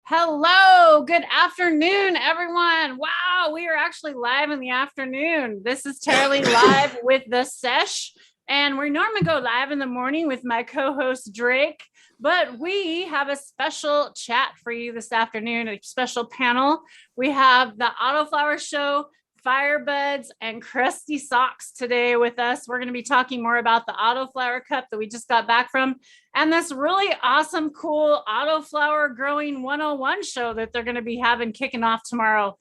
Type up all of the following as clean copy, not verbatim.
Hello, good afternoon, everyone. Wow, we are actually live in the afternoon. This is Terribly Live with the Sesh, and we normally go live in the morning with my co-host Drake, but we have a special chat for you this afternoon, a special panel. We have the Autoflower Show, FireBudz, and Crusty Socks today with us. We're going to be talking more about the Autoflower Cup that we just got back from, and this really awesome, cool Autoflower Growing 101 show that they're going to be having kicking off tomorrow.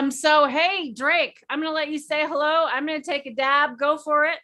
So, hey, Drake, I'm going to let you say hello. I'm going to take a dab. Go for it.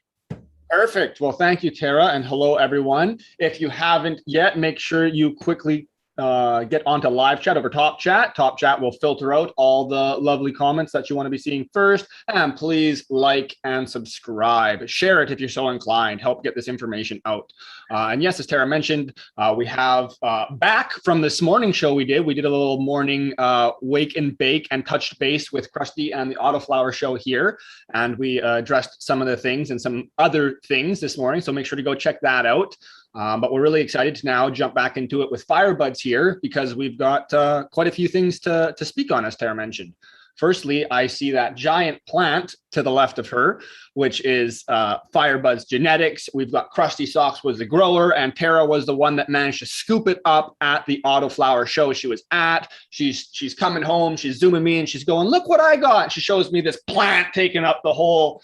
Perfect. Well, thank you, Tara, and hello, everyone. If you haven't yet, make sure you quickly get onto live chat over Top Chat. Top Chat will filter out all the lovely comments that you want to be seeing first. And please like and subscribe. Share it if you're so inclined. Help get this information out. And yes, as Tara mentioned, we have back from this morning show we did a little morning wake and bake and touched base with Krusty and the Autoflower Show here. And we addressed some of the things and some other things this morning. So make sure to go check that out. But we're really excited to now jump back into it with FireBudz here because we've got quite a few things to speak on, as Tara mentioned. Firstly, I see that giant plant to the left of her, which is FireBudz Genetics. We've got Crusty Socks was the grower, and Tara was the one that managed to scoop it up at the Autoflower Show she was at. She's coming home, she's zooming me, and she's going, "Look what I got!" And she shows me this plant taking up the whole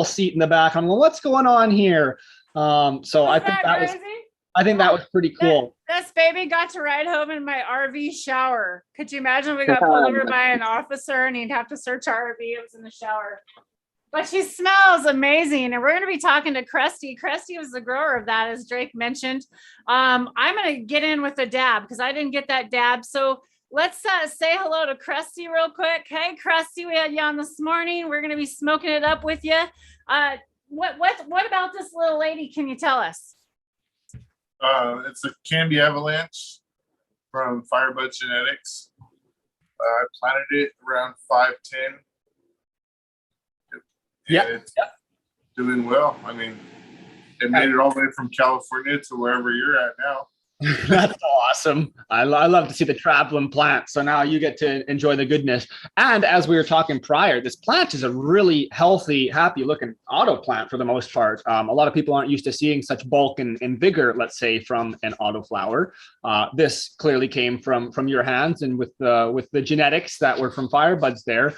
seat in the back. I'm going, "What's going on here?" So I think that was pretty cool. This baby got to ride home in my RV shower. Could you imagine if we got pulled over by an officer and he'd have to search our RV? It was in the shower. But she smells amazing. And we're going to be talking to Krusty. Krusty was the grower of that, as Drake mentioned. I'm going to get in with a dab because I didn't get that dab. So let's say hello to Krusty real quick. Hey, Krusty, we had you on this morning. We're going to be smoking it up with you. What about this little lady? Can you tell us? It's a candy avalanche from FireBudz Genetics. I planted it around 5'10". It's doing well. I mean, it made it all the way from California to wherever you're at now. That's awesome. I love to see the traveling plant. So now you get to enjoy the goodness. And as we were talking prior, this plant is a really healthy, happy looking auto plant for the most part. A lot of people aren't used to seeing such bulk and vigor, let's say, from an autoflower. This clearly came from your hands and with the genetics that were from FireBudz there.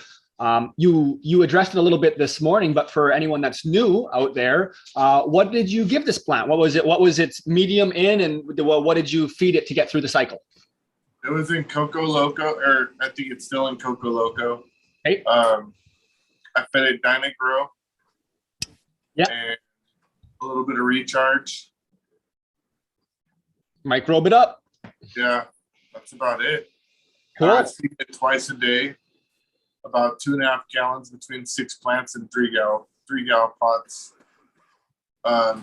You addressed it a little bit this morning, but for anyone that's new out there, what did you give this plant? What was it? What was its medium in, and what did you feed it to get through the cycle? It was in Coco Loco, or I think it's still in Coco Loco. Hey. I fed it AutoGrow. Yeah. And a little bit of recharge. Microbe it up. Yeah, that's about it. Cool. I feed it twice a day. About 2.5 gallons between 6 plants and 3 gallon pots. Not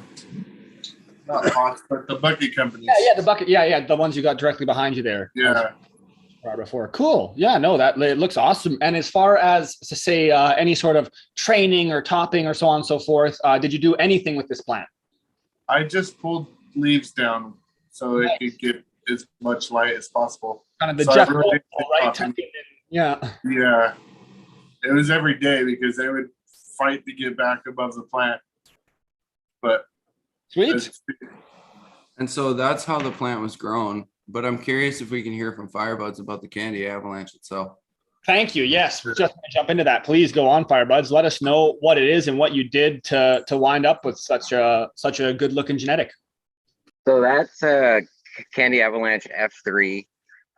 pots, but the bucket companies. Yeah, the bucket. Yeah, the ones you got directly behind you there. Yeah. Right before. Cool. Yeah, no, that it looks awesome. And as far as to say any sort of training or topping or so on and so forth, did you do anything with this plant? I just pulled leaves down so it could get as much light as possible. Kind of the Jeff Goldblum, right? Yeah. Yeah. It was every day because they would fight to get back above the plant. But sweet. And so that's how the plant was grown. But I'm curious if we can hear from FireBudz about the candy avalanche itself. Thank you. Yes, we're just going to jump into that. Please go on, FireBudz. Let us know what it is and what you did to wind up with such a good looking genetic. So that's a candy avalanche F3.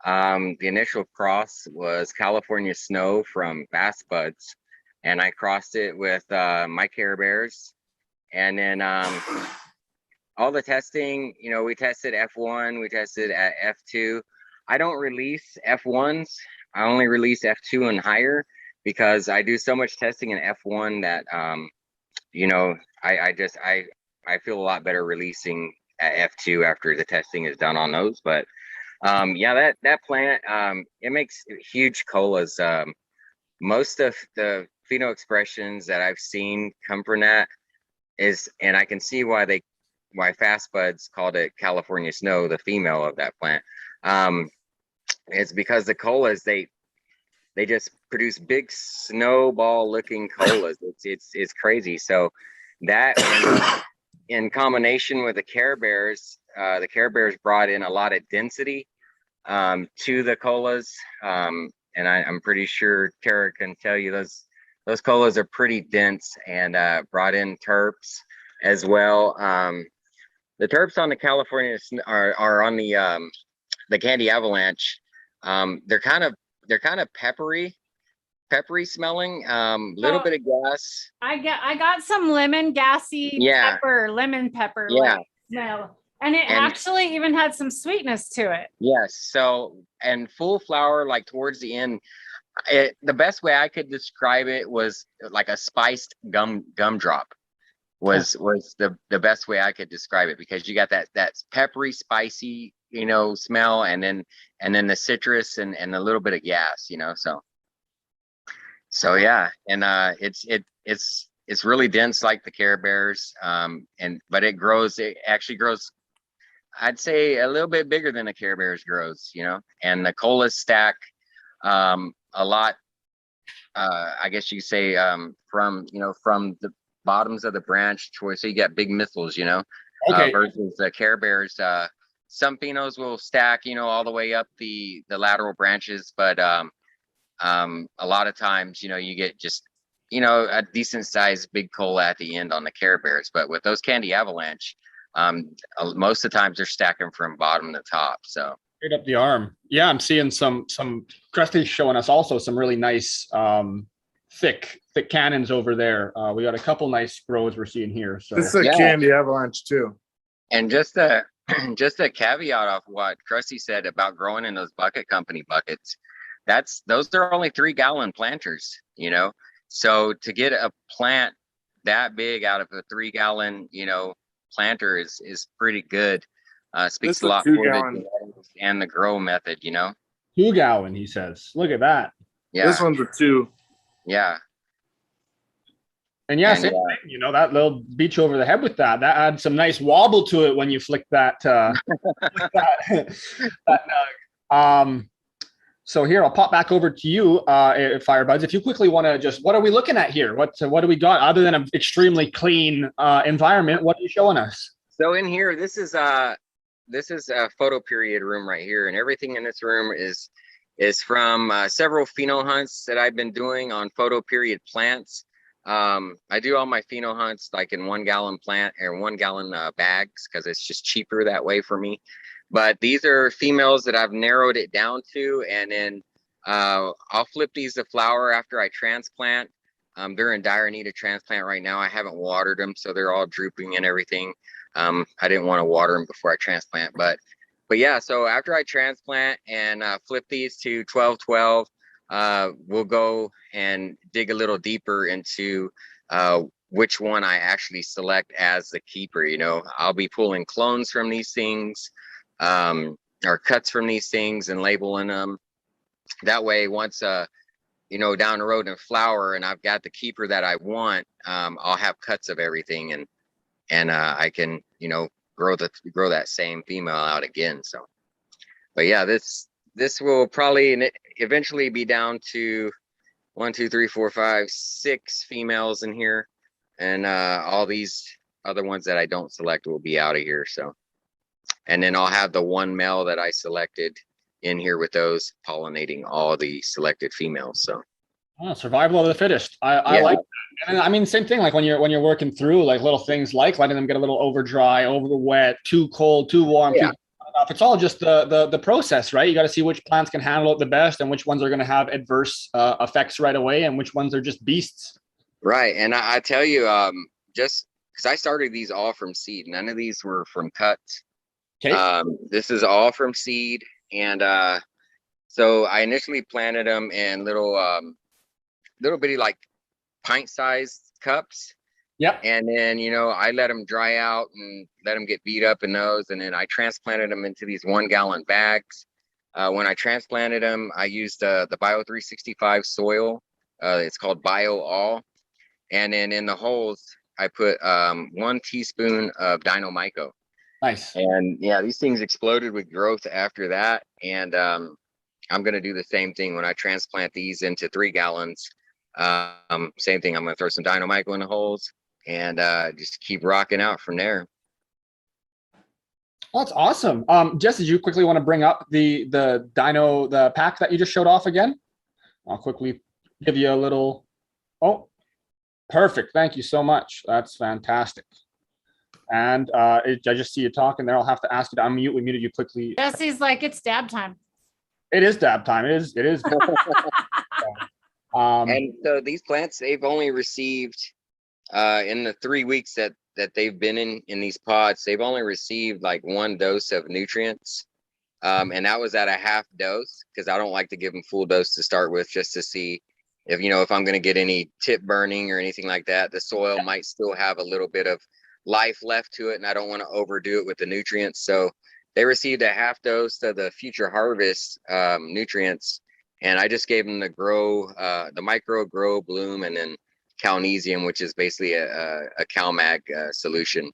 The initial cross was California Snow from FireBudz, and I crossed it with my Care Bears. And then all the testing, we tested F1, we tested at F2. I don't release F1s. I only release F2 and higher because I do so much testing in F1 that, I feel a lot better releasing at F2 after the testing is done on those. But that plant, it makes huge colas. Most of the pheno expressions that I've seen come from that and I can see why FireBudz called it California Snow, the female of that plant. it's because the colas, they just produce big snowball looking colas. It's crazy. So that in combination with the Care Bears brought in a lot of density to the colas. And I'm pretty sure Tara can tell you those colas are pretty dense, and brought in terps as well. The terps on the California are on the Candy Avalanche. They're kind of peppery smelling. Little bit of gas. I got some lemon gassy lemon pepper like smell. And it actually even had some sweetness to it. Yes. So, and full flower, like towards the end, the best way I could describe it was like a spiced gumdrop was the best way I could describe it, because you got that peppery, spicy, smell, and then the citrus and a little bit of gas, so yeah. And it's really dense like the Care Bears. But it actually grows, I'd say, a little bit bigger than the Care Bears grows, and the colas stack a lot, I guess you could say, from the bottoms of the branch so you get big missiles, Okay. Versus the Care Bears. Some phenos will stack, all the way up the lateral branches, but a lot of times, you get just, a decent sized big cola at the end on the Care Bears. But with those Candy Avalanche, most of the times they're stacking from bottom to top. So Straight up the arm. Yeah, I'm seeing some Krusty's showing us also some really nice thick cannons over there. We got a couple nice grows we're seeing here. So This is a Candy Avalanche too. And just a caveat off what Krusty said about growing in those bucket company buckets. Those are only 3-gallon planters, So to get a plant that big out of a 3-gallon, planter is pretty good. Speaks a lot for the and the grow method, 2-gallon, he says. Look at that. Yeah. This one's a 2. Yeah. And same thing, that little beat you over the head with that. That adds some nice wobble to it when you flick that that nug. So here, I'll pop back over to you, FireBudz. If you quickly want to just, what are we looking at here? What do we got other than an extremely clean environment? What are you showing us? So in here, this is a photo period room right here, and everything in this room is from several pheno hunts that I've been doing on photo period plants. I do all my pheno hunts like in 1-gallon plant or 1-gallon bags, because it's just cheaper that way for me. But these are females that I've narrowed it down to, and then I'll flip these to flower after I transplant. They're in dire need of transplant right now. I haven't watered them, so they're all drooping and everything. I didn't want to water them before I transplant, but yeah. So after I transplant and flip these to 12-12, we'll go and dig a little deeper into which one I actually select as the keeper. I'll be pulling clones from these things, or cuts from these things, and labeling them. That way, once down the road in flower and I've got the keeper that I want, I'll have cuts of everything, and I can grow that same female out again. So, but yeah, this will probably eventually be down to 1, 2, 3, 4, 5, 6 females in here, and all these other ones that I don't select will be out of here. So, and then I'll have the one male that I selected in here with those pollinating all the selected females. So survival of the fittest. I like that. And I mean, same thing, like when you're working through like little things like letting them get a little over dry, over wet, too cold, too warm, too enough. It's all just the process, right? You got to see which plants can handle it the best and which ones are going to have adverse effects right away and which ones are just beasts. Right. And I tell you, just because I started these all from seed, none of these were from cuts. Okay. This is all from seed. And so I initially planted them in little bitty like pint-sized cups. Yep. And then, I let them dry out and let them get beat up in those. And then I transplanted them into these 1-gallon bags. When I transplanted them, I used the Bio 365 soil. It's called Bio All. And then in the holes, I put 1 teaspoon of Dino-Myco. Nice. And yeah, these things exploded with growth after that. And I'm going to do the same thing when I transplant these into 3 gallons. Same thing. I'm going to throw some Dynamico in the holes and just keep rocking out from there. Oh, that's awesome. Jess, did you quickly want to bring up the the pack that you just showed off again? I'll quickly give you a little. Oh, perfect. Thank you so much. That's fantastic. And I just see you talking there. I'll have to ask you to unmute. We muted you quickly. Jesse's like, it's dab time. It is dab time. It is. And so these plants, they've only received in the 3 weeks that they've been in these pods, they've only received like 1 dose of nutrients. And that was at a half dose, because I don't like to give them full dose to start with, just to see if, if I'm going to get any tip burning or anything like that. The soil might still have a little bit of life left to it, and I don't want to overdo it with the nutrients. So they received a half dose of the Future Harvest nutrients, and I just gave them the the Micro Grow Bloom, and then Calnesium, which is basically a CalMag solution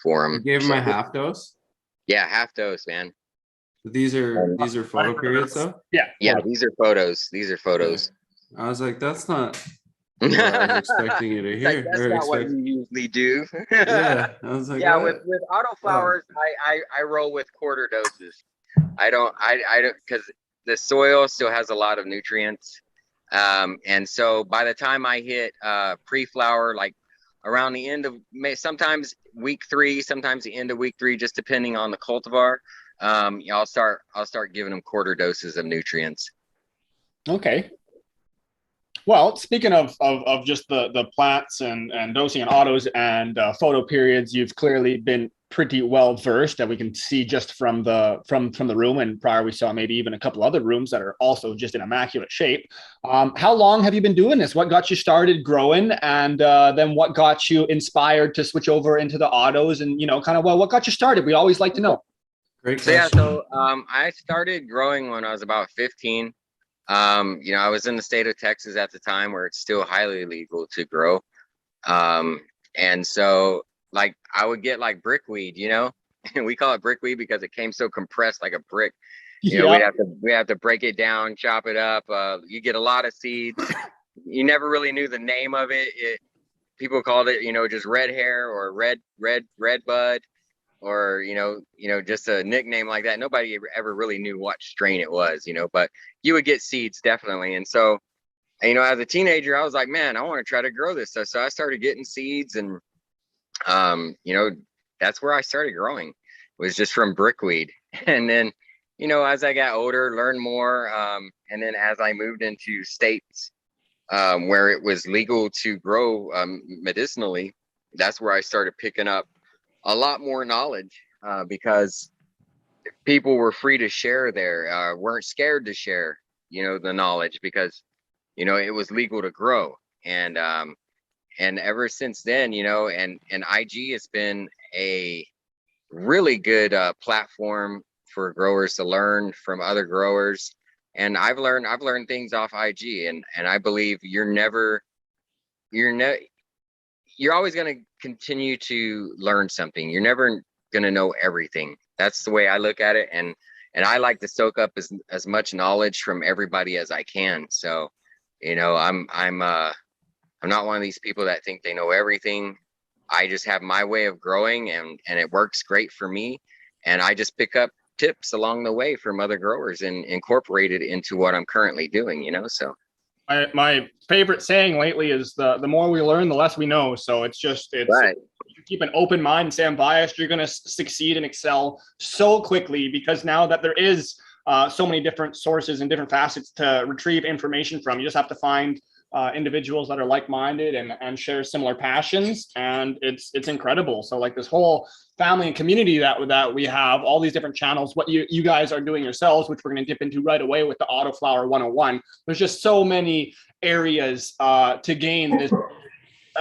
for them. You gave them a half dose? Yeah, half dose, man. These are photo periods though? Yeah, these are photos. These are photos. I was like, that's not what I was expecting you to hear. That's not what you usually do. Yeah. I was like, yeah, what? with autoflowers, I roll with quarter doses. I don't because the soil still has a lot of nutrients. And so by the time I hit pre-flower, like around the end of May, sometimes week 3, sometimes the end of week 3, just depending on the cultivar, I'll start giving them quarter doses of nutrients. Okay. Well, speaking of just the plants and dosing and autos and photo periods, you've clearly been pretty well versed, that we can see just from the room. And prior, we saw maybe even a couple other rooms that are also just in immaculate shape. How long have you been doing this? What got you started growing, and then what got you inspired to switch over into the autos? And what got you started? We always like to know. Great question. So I started growing when I was about 15. I was in the state of Texas at the time, where it's still highly legal to grow. And so like I would get like brickweed, and we call it brickweed because it came so compressed like a brick. We have to break it down, chop it up. You get a lot of seeds. You never really knew the name of it. People called it, just red hair or red bud, or just a nickname like that. Nobody ever really knew what strain it was, but you would get seeds definitely. And so, as a teenager, I was like, man, I want to try to grow this stuff. So I started getting seeds, and that's where I started growing, was just from brickweed. And then, as I got older, learned more, and then as I moved into states where it was legal to grow medicinally, that's where I started picking up a lot more knowledge, because people were free to share there, weren't scared to share, the knowledge, because, it was legal to grow. And ever since then, and IG has been a really good platform for growers to learn from other growers. And I've learned things off IG, and I believe you're always going to continue to learn something. You're never going to know everything. That's the way I look at it. And I like to soak up as much knowledge from everybody as I can. So, I'm not one of these people that think they know everything. I just have my way of growing, and it works great for me. And I just pick up tips along the way from other growers and incorporate it into what I'm currently doing, so. My favorite saying lately is the more we learn, the less we know. So it's Right. You keep an open mind and say unbiased, you're going to succeed and excel so quickly, because now that there is so many different sources and different facets to retrieve information from, you just have to find individuals that are like-minded and share similar passions, and it's incredible. So like this whole family and community that we have, all these different channels, what you guys are doing yourselves, which we're going to dip into right away with the Autoflower 101. There's just so many areas to gain this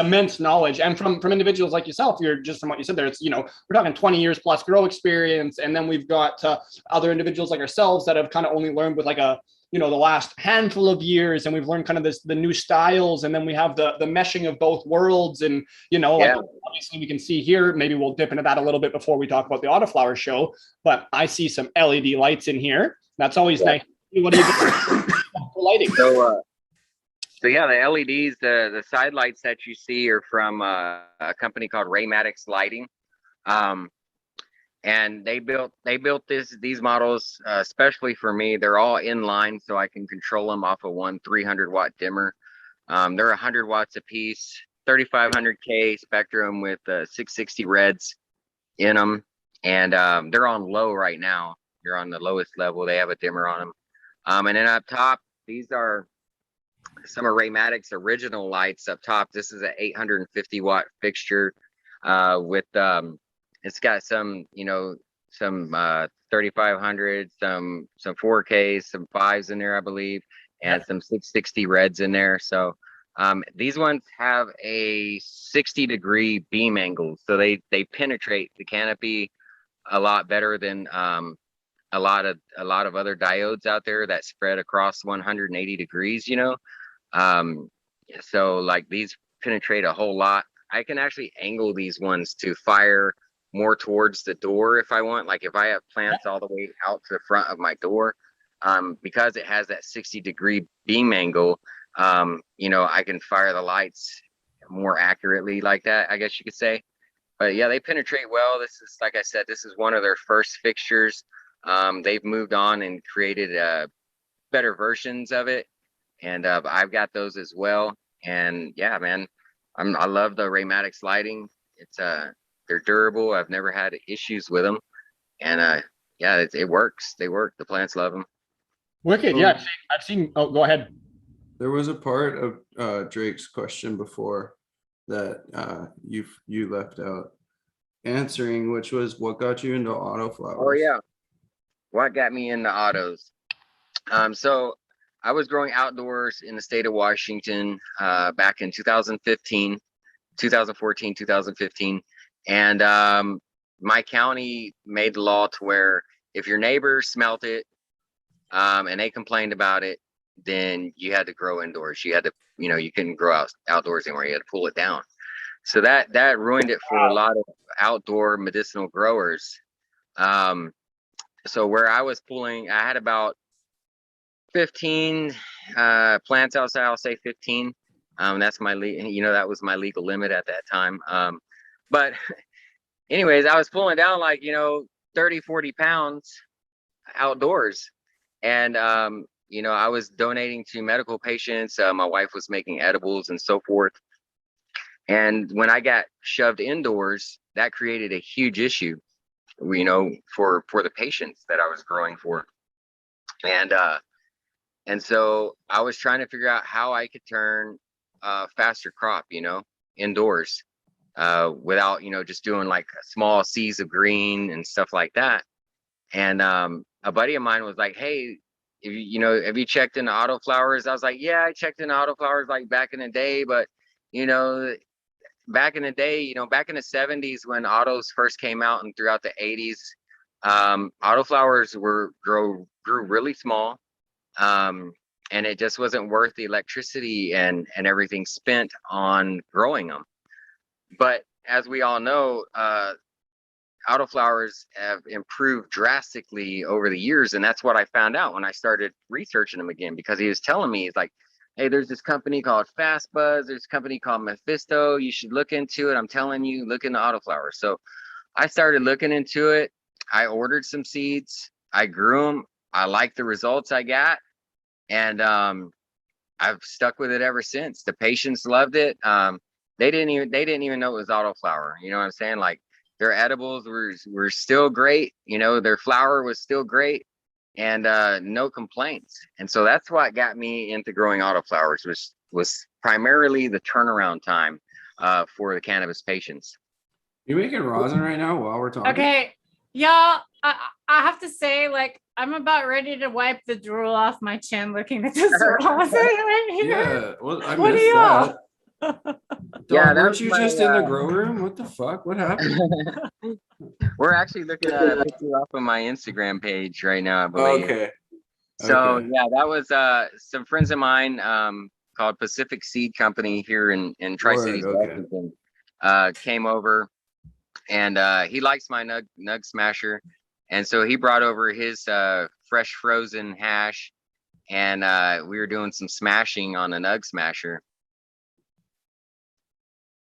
immense knowledge, and from individuals like yourself. You're just, from what you said there, it's we're talking 20 years plus grow experience, and then we've got other individuals like ourselves that have kind of only learned with like a the last handful of years, and we've learned kind of the new styles, and then we have the meshing of both worlds. And like obviously we can see here, maybe we'll dip into that a little bit before we talk about the Autoflower show, but I see some LED lights in here. That's always nice to What do you do for lighting? So yeah, the LEDs, the side lights that you see are from a company called Raymatics Lighting, and they built these models especially for me. They're all inline, so I can control them off of one 300-watt dimmer. They're 100 watts a piece, 3500K spectrum with 660 reds in them, and they're on low right now. They're on the lowest level. They have a dimmer on them, and then up top, these are some of Raymatics original lights up top. This is an 850-watt fixture with it's got some, some 3500, some 4Ks, some 5s in there, I believe, and some 660 reds in there. So these ones have a 60-degree beam angle, so they penetrate the canopy a lot better than a lot of other diodes out there that spread across 180 degrees. So like these penetrate a whole lot. I can actually angle these ones to fire more towards the door if I want. Like if I have plants all the way out to the front of my door, because it has that 60-degree beam angle, I can fire the lights more accurately like that, I guess you could say. But yeah, they penetrate well. This is, like I said, this is one of their first fixtures. They've moved on and created better versions of it. And I've got those as well. And yeah, man, I love the Raymatics lighting. It's they're durable. I've never had issues with them. And yeah, it works. They work. The plants love them. Wicked. Yeah, I've seen. Oh, go ahead. There was a part of Drake's question before that you left out answering, which was what got you into autoflowers? Oh yeah, what got me into autos? So I was growing outdoors in the state of Washington back in 2014, 2015, and my county made the law to where if your neighbor smelt it and they complained about it, then you had to grow indoors. You had to, you couldn't grow outdoors anymore. You had to pull it down. So that ruined it for a lot of outdoor medicinal growers. So where I was pulling, I had about 15 plants outside. I'll say 15. That's my that was my legal limit at that time. But anyways, I was pulling down like 30, 40 pounds outdoors, and I was donating to medical patients. My wife was making edibles and so forth. And when I got shoved indoors, that created a huge issue, for the patients that I was growing for. And so I was trying to figure out how I could turn faster crop, indoors, without, just doing like small seeds of green and stuff like that. And a buddy of mine was like, hey, have you checked into autoflowers? I was like, yeah, I checked into autoflowers like back in the day, but back in the day, back in the 70s when autos first came out and throughout the 80s, autoflowers grew really small. And it just wasn't worth the electricity and everything spent on growing them. But as we all know, autoflowers have improved drastically over the years. And that's what I found out when I started researching them again, because he was telling me, he's like, hey, there's this company called FireBudz. There's a company called Mephisto. You should look into it. I'm telling you, look into autoflowers. So I started looking into it. I ordered some seeds. I grew them. I liked the results I got. And I've stuck with it ever since. The patients loved it. They didn't even know it was autoflower. You know what I'm saying? Like their edibles were still great. Their flower was still great. And no complaints. And so that's what got me into growing autoflowers, was primarily the turnaround time for the cannabis patients. You making rosin right now while we're talking? Okay, y'all, I have to say, like, I'm about ready to wipe the drool off my chin looking at this rosin right here. Yeah, well, I What missed are y'all? that. Yeah, Dog, weren't you just in the grow room? What the fuck? What happened? We're actually looking at a picture off of my Instagram page right now, I believe. Okay. So Okay. yeah, that was some friends of mine called Pacific Seed Company here in Tri-Cities, Okay. Washington, came over, and he likes my nug smasher, and so he brought over his fresh frozen hash and we were doing some smashing on an Ugg smasher.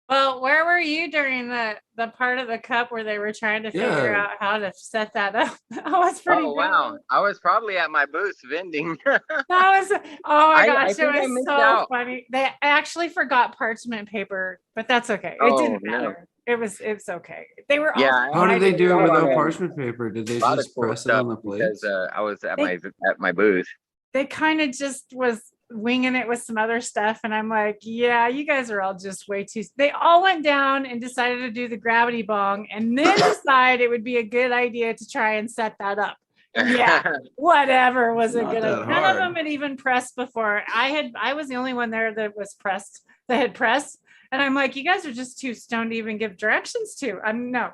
Well, where were you during the part of the cup where they were trying to figure Yeah. out how to set that up? That was pretty Oh wow, good. I was probably at my booth vending. That was, oh my I gosh, it think I was missed so out. funny. They actually forgot parchment paper, but that's okay. It Oh, didn't no. matter. It's okay. They were Yeah, all I How did they missed do it out on without a parchment paper? Did they lot of just cool press it stuff on the because plates? I was at They- my booth. They kind of just was winging it with some other stuff. And I'm like, yeah, you guys are all just way too. They all went down and decided to do the gravity bong and then decide it would be a good idea to try and set that up. Yeah, whatever was It's a not good that idea. None of hard. them had even pressed before. I was the only one there that was pressed, that had pressed. And I'm like, you guys are just too stoned to even give directions to. I'm no.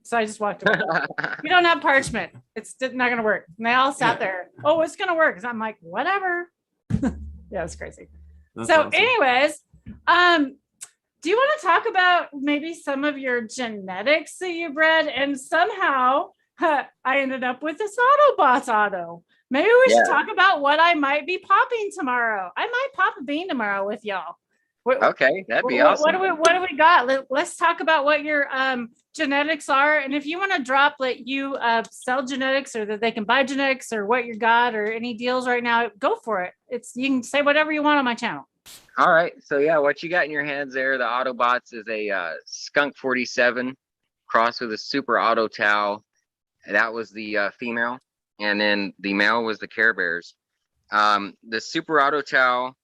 So I just walked away. We don't have parchment. It's not going to work. And they all sat there. Oh, it's going to work. So I'm like, whatever. Yeah, it's crazy. That's So, awesome. anyways, do you want to talk about maybe some of your genetics that you bred? And somehow I ended up with this Autobots auto. Maybe we should talk about what I might be popping tomorrow. I might pop a bean tomorrow with y'all. Okay, that'd be awesome. What do we got? Let's talk about what your genetics are, and if you want to drop that you sell genetics or that they can buy genetics or what you got or any deals right now, go for it. You can say whatever you want on my channel. All right, so yeah, what you got in your hands there, the Autobots, is a Skunk 47 crossed with a Super Auto Tau. That was the female, and then the male was the Care Bears. The Super Auto Tau,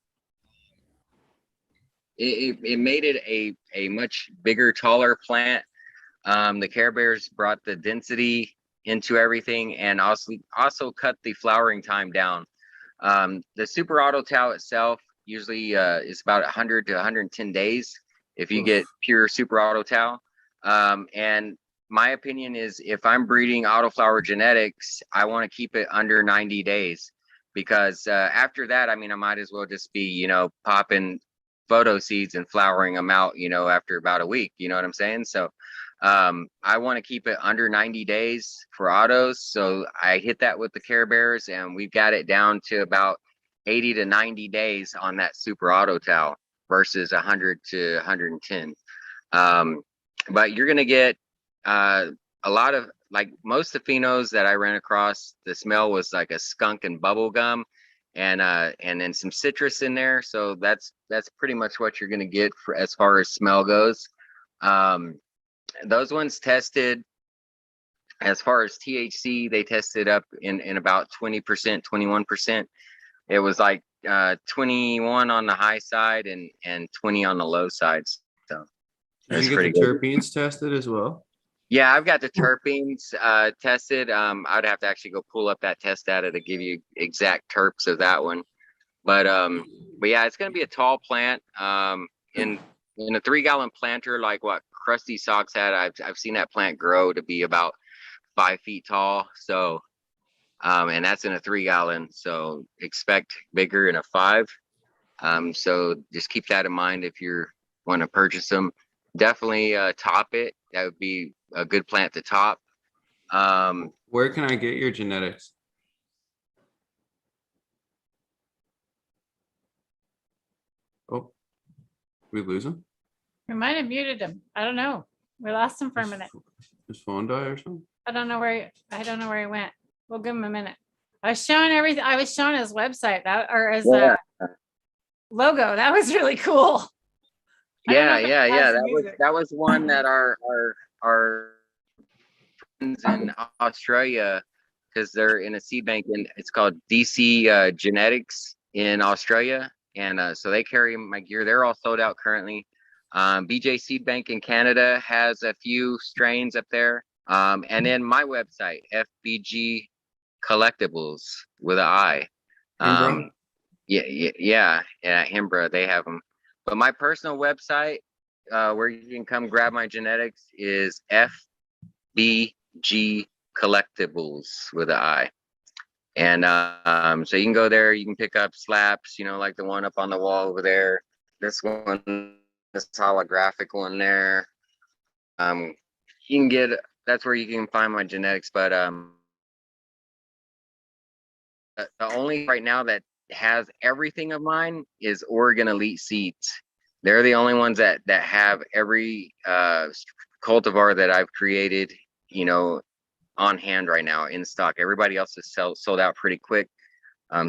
it made it a much bigger, taller plant. The Care Bears brought the density into everything and also cut the flowering time down. The Super Auto Tau itself usually is about 100 to 110 days if you get pure Super Auto Tau. And my opinion is, if I'm breeding autoflower genetics, I want to keep it under 90 days, because after that, I mean, I might as well just be, popping photo seeds and flowering them out, after about a week. You know what I'm saying? So I want to keep it under 90 days for autos. So I hit that with the Care Bears, and we've got it down to about 80 to 90 days on that Super Auto Tau versus 100 to 110. But you're going to get a lot of, like, most of the phenos that I ran across, the smell was like a skunk and bubble gum, and then some citrus in there. So that's pretty much what you're going to get for as far as smell goes. Those ones tested, as far as THC, they tested up in about 20%, 21%. It was like 21 on the high side and 20 on the low side. So Did you get the terpenes tested as well? Yeah, I've got the terpenes tested. I'd have to actually go pull up that test data to give you exact terps of that one. But yeah, it's going to be a tall plant. In a 3-gallon planter, like what Krusty Socks had, I've seen that plant grow to be about 5 feet tall. So, and that's in a 3-gallon. So expect bigger in a 5. So just keep that in mind if you want to purchase them. Definitely top it. That would be a good plant to top. Where can I get your genetics? Oh, we lose him? We might have muted him. I don't know. We lost him for a minute. His phone die or something? I don't know where he went. We'll give him a minute. I was showing everything. I was showing his website or his logo. That was really cool. Yeah. That was one that our friends in Australia, because they're in a seed bank, and it's called DC Genetics in Australia, and so they carry my gear. They're all sold out currently. BJ Seed Bank in Canada has a few strains up there, and then my website, FBG Collectibles with an I. Yeah, Himbra, they have them. But my personal website, where you can come grab my genetics, is FBG Collectibles with an I. And so you can go there, you can pick up slaps, like the one up on the wall over there. This one, this holographic one there. You can get, that's where you can find my genetics. But only right now that has everything of mine is Oregon Elite Seeds. They're the only ones that have every cultivar that I've created, you know, on hand right now in stock. Everybody else is sold out pretty quick.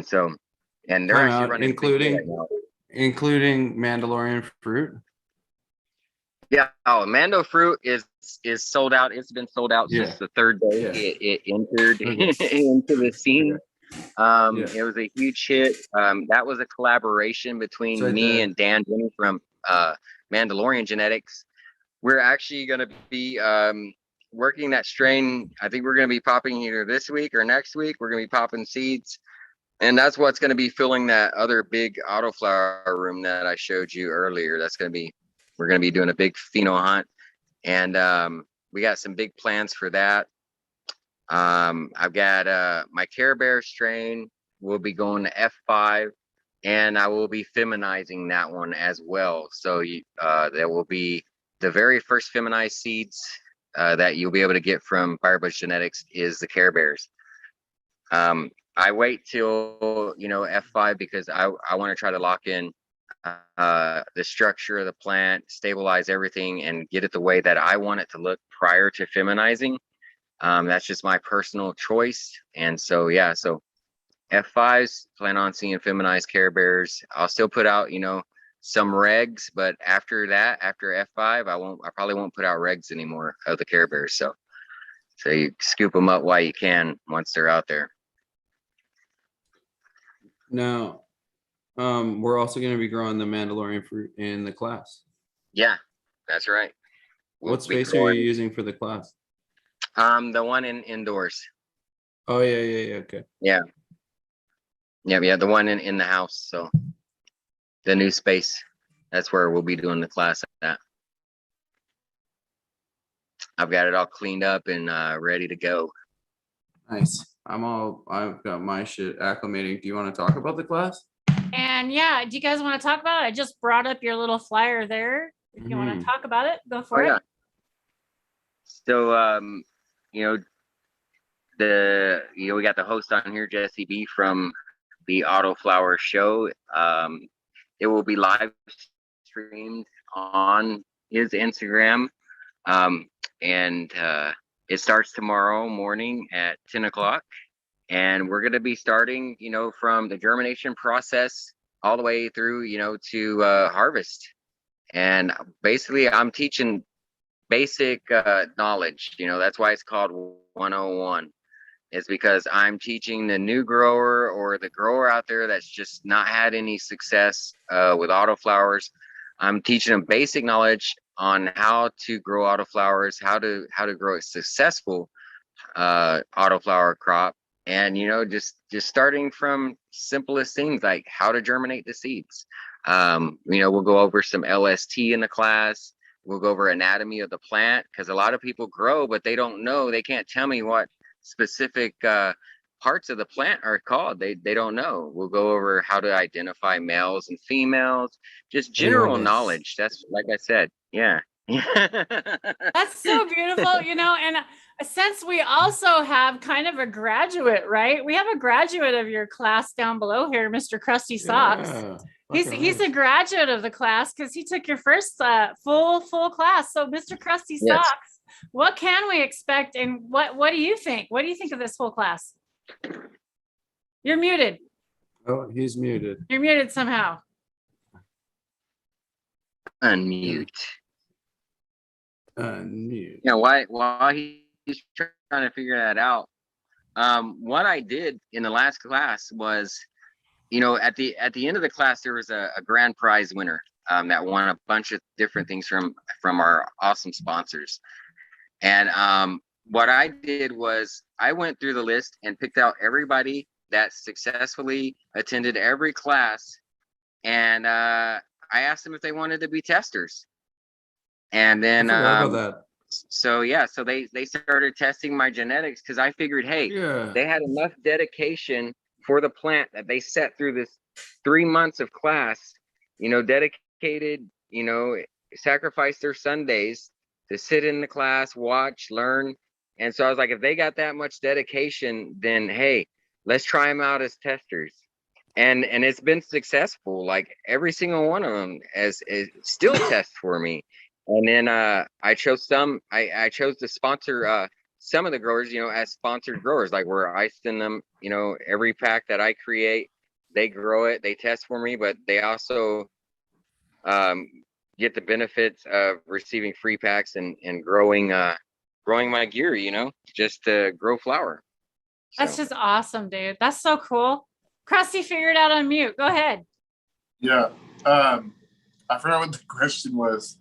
So, and they're Time actually out, running a big deal right now. including Mandalorian fruit. Yeah, oh, Mando fruit is sold out. It's been sold out Yeah. since the third day Yeah. it entered Okay. into the scene. Yeah. It was a huge hit. That was a collaboration between It's right me there. and Dan Jimmy from Mandalorian Genetics. We're actually going to be working that strain. I think we're going to be popping either this week or next week. We're going to be popping seeds. And that's what's going to be filling that other big autoflower room that I showed you earlier. We're going to be doing a big pheno hunt. And we got some big plans for that. I've got my Care Bear strain will be going to F5, and I will be feminizing that one as well. So there will be the very first feminized seeds that you'll be able to get from FireBudz Genetics is the Care Bears. I wait till, you know, F5 because I want to try to lock in the structure of the plant, stabilize everything, and get it the way that I want it to look prior to feminizing. That's just my personal choice. And so, yeah, so F5s, plan on seeing feminized Care Bears. I'll still put out, you know, some regs, but after that, after F5, I probably won't put out regs anymore of the Care Bears. So you scoop them up while you can once they're out there. Now, we're also going to be growing the Mandalorian fruit in the class. Yeah, that's right. What space are you using for the class? The one indoors. Oh yeah, okay. Yeah, the one in the house. So the new space, that's where we'll be doing the class at. I've got it all cleaned up and ready to go. Nice. I've got my shit acclimating. Do you want to talk about the class? And yeah, do you guys want to talk about it? I just brought up your little flyer there. If you want to talk about it, go for it. Yeah. So you know, we got the host on here, Jesse B from the Autoflower Show. It will be live streamed on his Instagram. And it starts tomorrow morning at 10 o'clock. And we're going to be starting, you know, from the germination process all the way through, you know, to harvest. And basically, I'm teaching basic knowledge. You know, that's why it's called 101. It's because I'm teaching the new grower or the grower out there that's just not had any success with autoflowers. I'm teaching them basic knowledge on how to grow autoflowers, how to grow a successful autoflower crop. And, you know, just starting from simplest things like how to germinate the seeds. You know, we'll go over some LST in the class. We'll go over anatomy of the plant because a lot of people grow, but they don't know. They can't tell me what specific parts of the plant are called. They don't know. We'll go over how to identify males and females, just general knowledge. That's like I said. Yeah. That's so beautiful, you know, and since we also have kind of a graduate, right? We have a graduate of your class down below here, Mr. Krusty Socks. Yeah, He's a graduate of the class because he took your first full class. So Mr. Krusty Socks, what can we expect and what do you think? What do you think of this whole class? You're muted. Oh, he's muted. You're muted somehow. Unmute. Unmute. Yeah, while he's trying to figure that out, what I did in the last class was, you know, at the end of the class there was a grand prize winner that won a bunch of different things from our awesome sponsors. And what I did was I went through the list and picked out everybody that successfully attended every class, and I asked them if they wanted to be testers. And then so they started testing my genetics because I figured, hey, they had enough dedication for the plant that they sat through this 3 months of class, you know, dedicated, you know, sacrificed their Sundays to sit in the class, watch, learn. And so I was like, if they got that much dedication, then hey, let's try them out as testers. And it's been successful. Like every single one of them is still tests for me. And then I chose I chose to sponsor some of the growers, as sponsored growers, like where I send them, every pack that I create, they grow it, they test for me, but they also get the benefits of receiving free packs and growing my gear, just to grow flower. That's So, just awesome, dude. That's so cool. Krusty figured out on mute. Go ahead. Yeah. I forgot what the question was.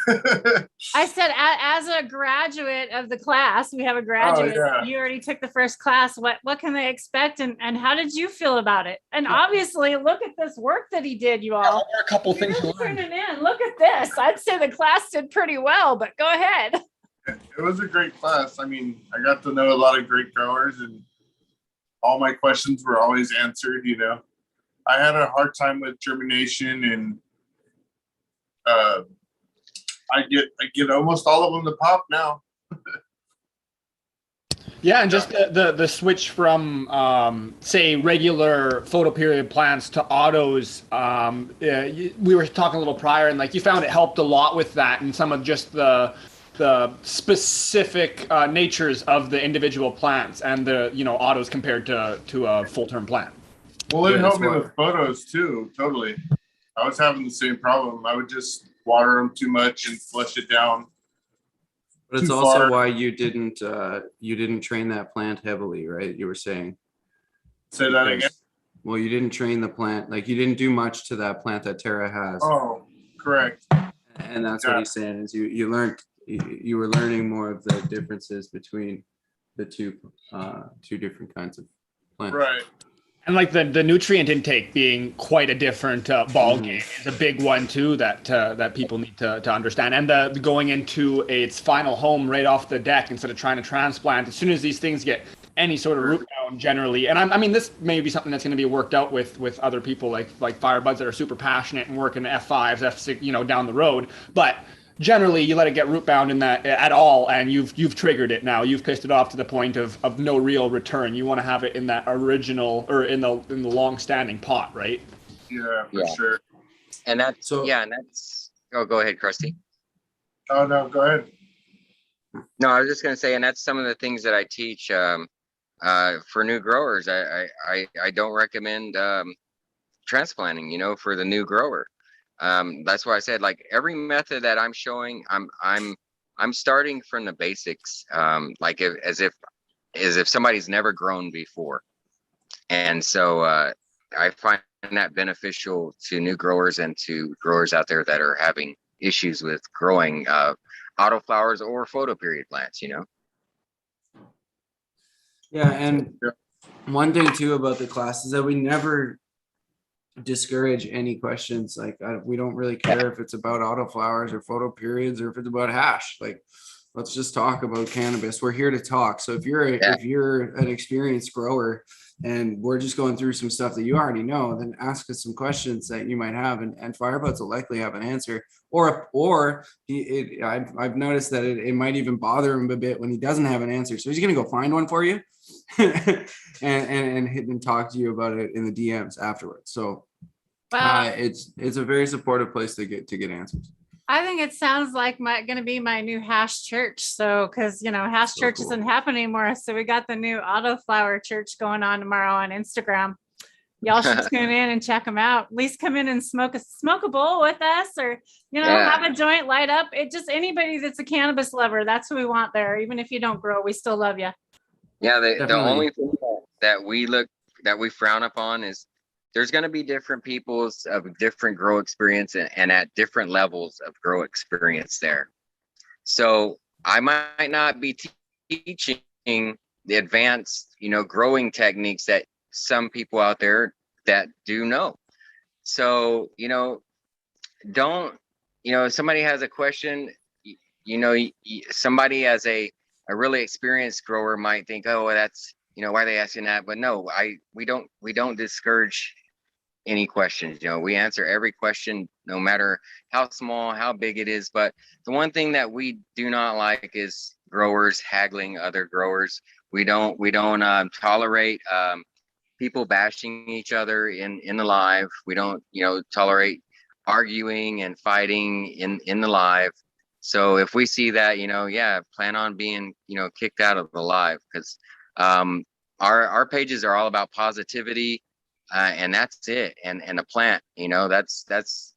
I said, as a graduate of the class, we have a graduate. yeah. You already took the first class. What can they expect, and how did you feel about it? And obviously, look at this work that he did, you all. There are a couple things to You're learn. tuning in. Look at this. I'd say the class did pretty well, but go ahead. It was a great class. I mean, I got to know a lot of great growers, and all my questions were always answered. I had a hard time with germination, and I get almost all of them to pop now. Yeah, and just the switch from say regular photoperiod plants to autos. We were talking a little prior, and like you found it helped a lot with that, and some of just the specific natures of the individual plants and the autos compared to a full term plant. Well, it Yeah, helped me that's with photos too. Totally. I was having the same problem. I would just water them too much and flush it down. But it's Too also far. why you didn't train that plant heavily, right? You were saying. Say that again. Because- Well, you didn't train the plant, like you didn't do much to that plant that Tara has. Oh, correct. And that's what he's saying is you were learning more of the differences between the two different kinds of plants. Right. And like the nutrient intake being quite a different ball game is a big one too that people need to understand. And the going into its final home right off the deck instead of trying to transplant. As soon as these things get any sort of root down generally, and I mean this may be something that's going to be worked out with other people like FireBudz that are super passionate and working F5s, F6, down the road, but. Generally, you let it get root bound in that at all, and you've triggered it now. You've pissed it off to the point of no real return. You want to have it in that original or in the long standing pot, right? Yeah, for Yeah. sure. and that's So- go ahead, Krusty. Oh no, go ahead. No, I was just gonna say, and that's some of the things that I teach for new growers. I don't recommend transplanting, for the new grower. That's why I said, like, every method that I'm showing, I'm starting from the basics, like as if somebody's never grown before. And so I find that beneficial to new growers and to growers out there that are having issues with growing autoflowers or photoperiod plants. Yeah, and one thing too about the class is that we never discourage any questions. Like we don't really care if it's about autoflowers or photoperiods or if it's about hash. Like, let's just talk about cannabis. We're here to talk. So if you're an experienced grower and we're just going through some stuff that you already know, then ask us some questions that you might have, and FireBudz will likely have an answer. I've noticed that it might even bother him a bit when he doesn't have an answer. So he's gonna go find one for you and hit and talk to you about it in the DMs afterwards. So it's a very supportive place to get answers. I think it sounds like going to be my new hash church. So, because hash So church cool. isn't happening anymore. So we got the new autoflower church going on tomorrow on Instagram. Y'all should tune in and check them out. At least come in and smoke a bowl with us, or have a joint, light up. It just anybody that's a cannabis lover. That's who we want there. Even if you don't grow, we still love you. Yeah, the Definitely. only thing that we frown upon is there's going to be different people's of different grow experience and at different levels of grow experience there. So I might not be teaching the advanced, growing techniques that some people out there that do know. So, don't, if somebody has a question, somebody as a really experienced grower might think, oh, well, that's, why are they asking that? But no, we don't discourage any questions. We answer every question, no matter how small, how big it is. But the one thing that we do not like is growers haggling other growers. We don't tolerate people bashing each other in the live. We don't, tolerate arguing and fighting in the live. So if we see that, plan on being, kicked out of the live, because our pages are all about positivity, and that's it. And the plant, that's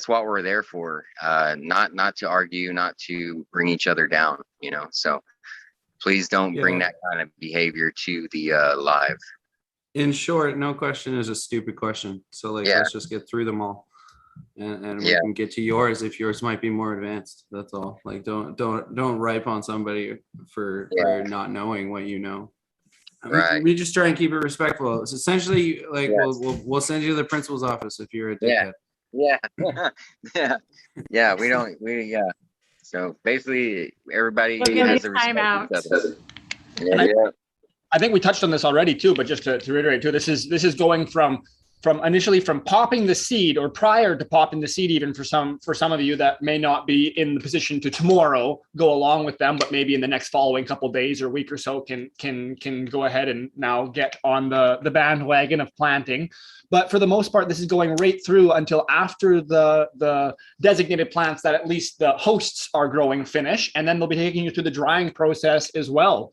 what we're there for. Not to argue, not to bring each other down, So please don't bring that kind of behavior to the live. In short, no question is a stupid question. So let's just get through them all. And we can get to yours if yours might be more advanced. That's all. Like don't ripe on somebody for not knowing what you know. Right. We just try and keep it respectful. It's essentially like we'll send you to the principal's office if you're a dickhead. So basically everybody has a respect for each other. I think we touched on this already too, but just to reiterate too, this is going from initially from popping the seed, or prior to popping the seed, even for some of you that may not be in the position to tomorrow go along with them, but maybe in the next following couple of days or week or so can go ahead and now get on the bandwagon of planting. But for the most part, this is going right through until after the designated plants that at least the hosts are growing finish, and then they'll be taking you through the drying process as well,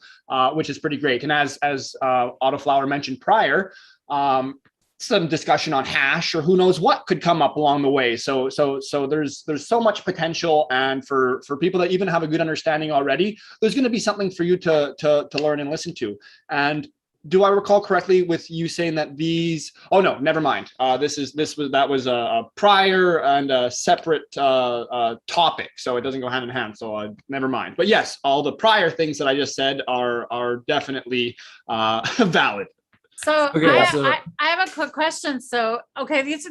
which is pretty great. And as Autoflower mentioned prior, some discussion on hash or who knows what could come up along the way. So there's so much potential, and for people that even have a good understanding already, there's going to be something for you to learn and listen to. And do I recall correctly with you saying that these? Oh no, never mind. That was a prior and a separate topic, so it doesn't go hand in hand. So never mind. But yes, all the prior things that I just said are definitely valid. So, I have a quick question. So, okay, this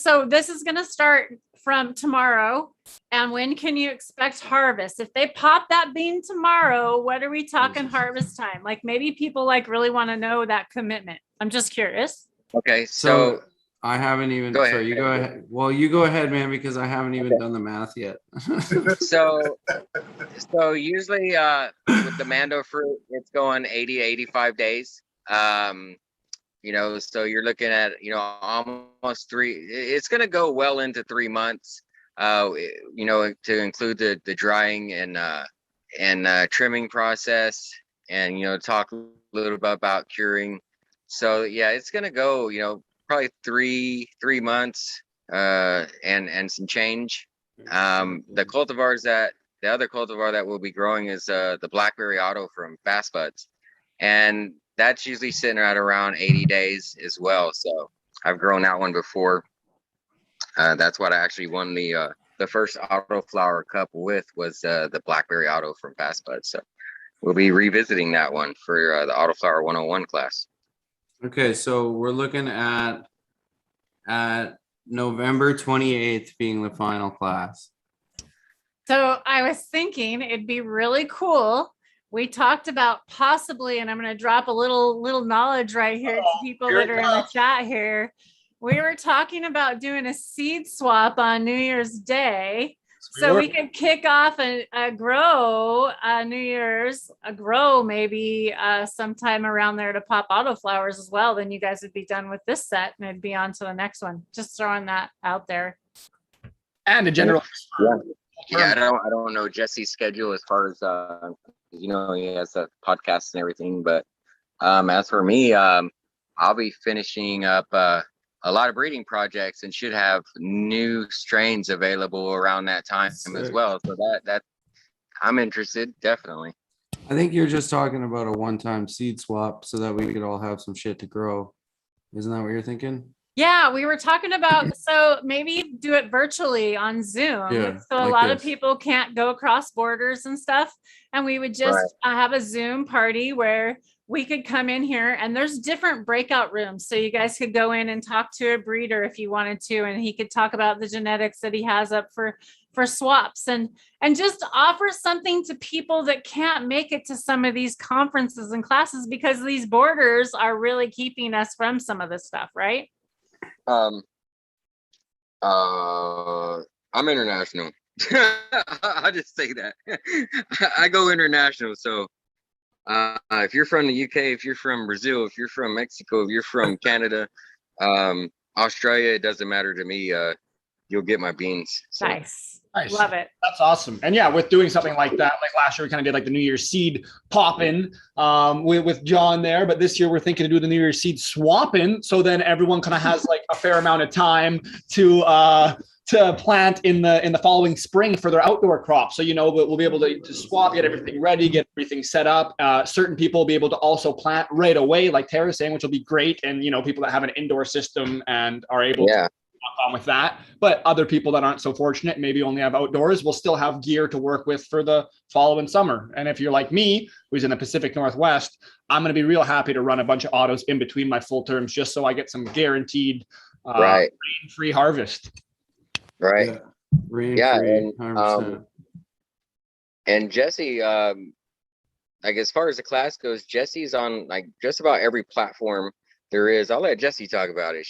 is going to start from tomorrow. And when can you expect harvest? If they pop that bean tomorrow, what are we talking harvest time? Like maybe people really want to know that commitment. I'm just curious. Okay, so I haven't even. Go ahead. Sorry, you go ahead. Well, you go ahead, man, because I haven't even done the math yet. So usually with the Mando fruit, it's going 80 to 85 days. So you're looking at, almost it's going to go well into 3 months, to include the drying and trimming process, and, talk a little bit about curing. So it's going to go, probably three months, and some change. The other cultivar that we'll be growing is the Blackberry Auto from FireBudz, and that's usually sitting at around 80 days as well. So I've grown that one before. That's what I actually won the first Autoflower Cup with, was the Blackberry Auto from FireBudz. So we'll be revisiting that one for the Autoflower 101 class. Okay, so we're looking at November 28th being the final class. So I was thinking it'd be really cool. We talked about possibly, and I'm going to drop a little knowledge right here to people that are in the chat here. We were talking about doing a seed swap on New Year's Day. So we could kick off a grow maybe sometime around there to pop autoflowers as well. Then you guys would be done with this set and it'd be on to the next one. Just throwing that out there. And a general. Yeah, I don't know Jesse's schedule as far as he has a podcast and everything, but as for me, I'll be finishing up a lot of breeding projects and should have new strains available around that time as well. So that I'm interested, definitely. I think you're just talking about a one-time seed swap so that we could all have some shit to grow. Isn't that what you're thinking? Yeah, we were talking about, so maybe do it virtually on Zoom. Yeah, so a lot of people can't go across borders and stuff. And we would just have a Zoom party where we could come in here, and there's different breakout rooms. So you guys could go in and talk to a breeder if you wanted to, and he could talk about the genetics that he has up for swaps, and just offer something to people that can't make it to some of these conferences and classes, because these borders are really keeping us from some of this stuff, right? I'm international. I'll just say that. I go international, so If you're from the UK, if you're from Brazil, if you're from Mexico, if you're from Canada, Australia, it doesn't matter to me. You'll get my beans. So. Nice. Nice. Love it. That's awesome. And yeah, with doing something like that, like last year, we kind of did like the New Year's seed popping with John there. But this year, we're thinking to do the New Year's seed swapping. So then everyone kind of has like a fair amount of time to plant in the following spring for their outdoor crops. So, we'll be able to swap, get everything ready, get everything set up. Certain people will be able to also plant right away, like Tara's saying, which will be great. And, people that have an indoor system and are able to on with that, but other people that aren't so fortunate, maybe only have outdoors, will still have gear to work with for the following summer. And if you're like me, who's in the Pacific Northwest, I'm going to be real happy to run a bunch of autos in between my full terms, just so I get some guaranteed rain-free harvest. Right. Rain-free, and Jesse, like as far as the class goes, Jesse's on like just about every platform there is. I'll let Jesse talk about it.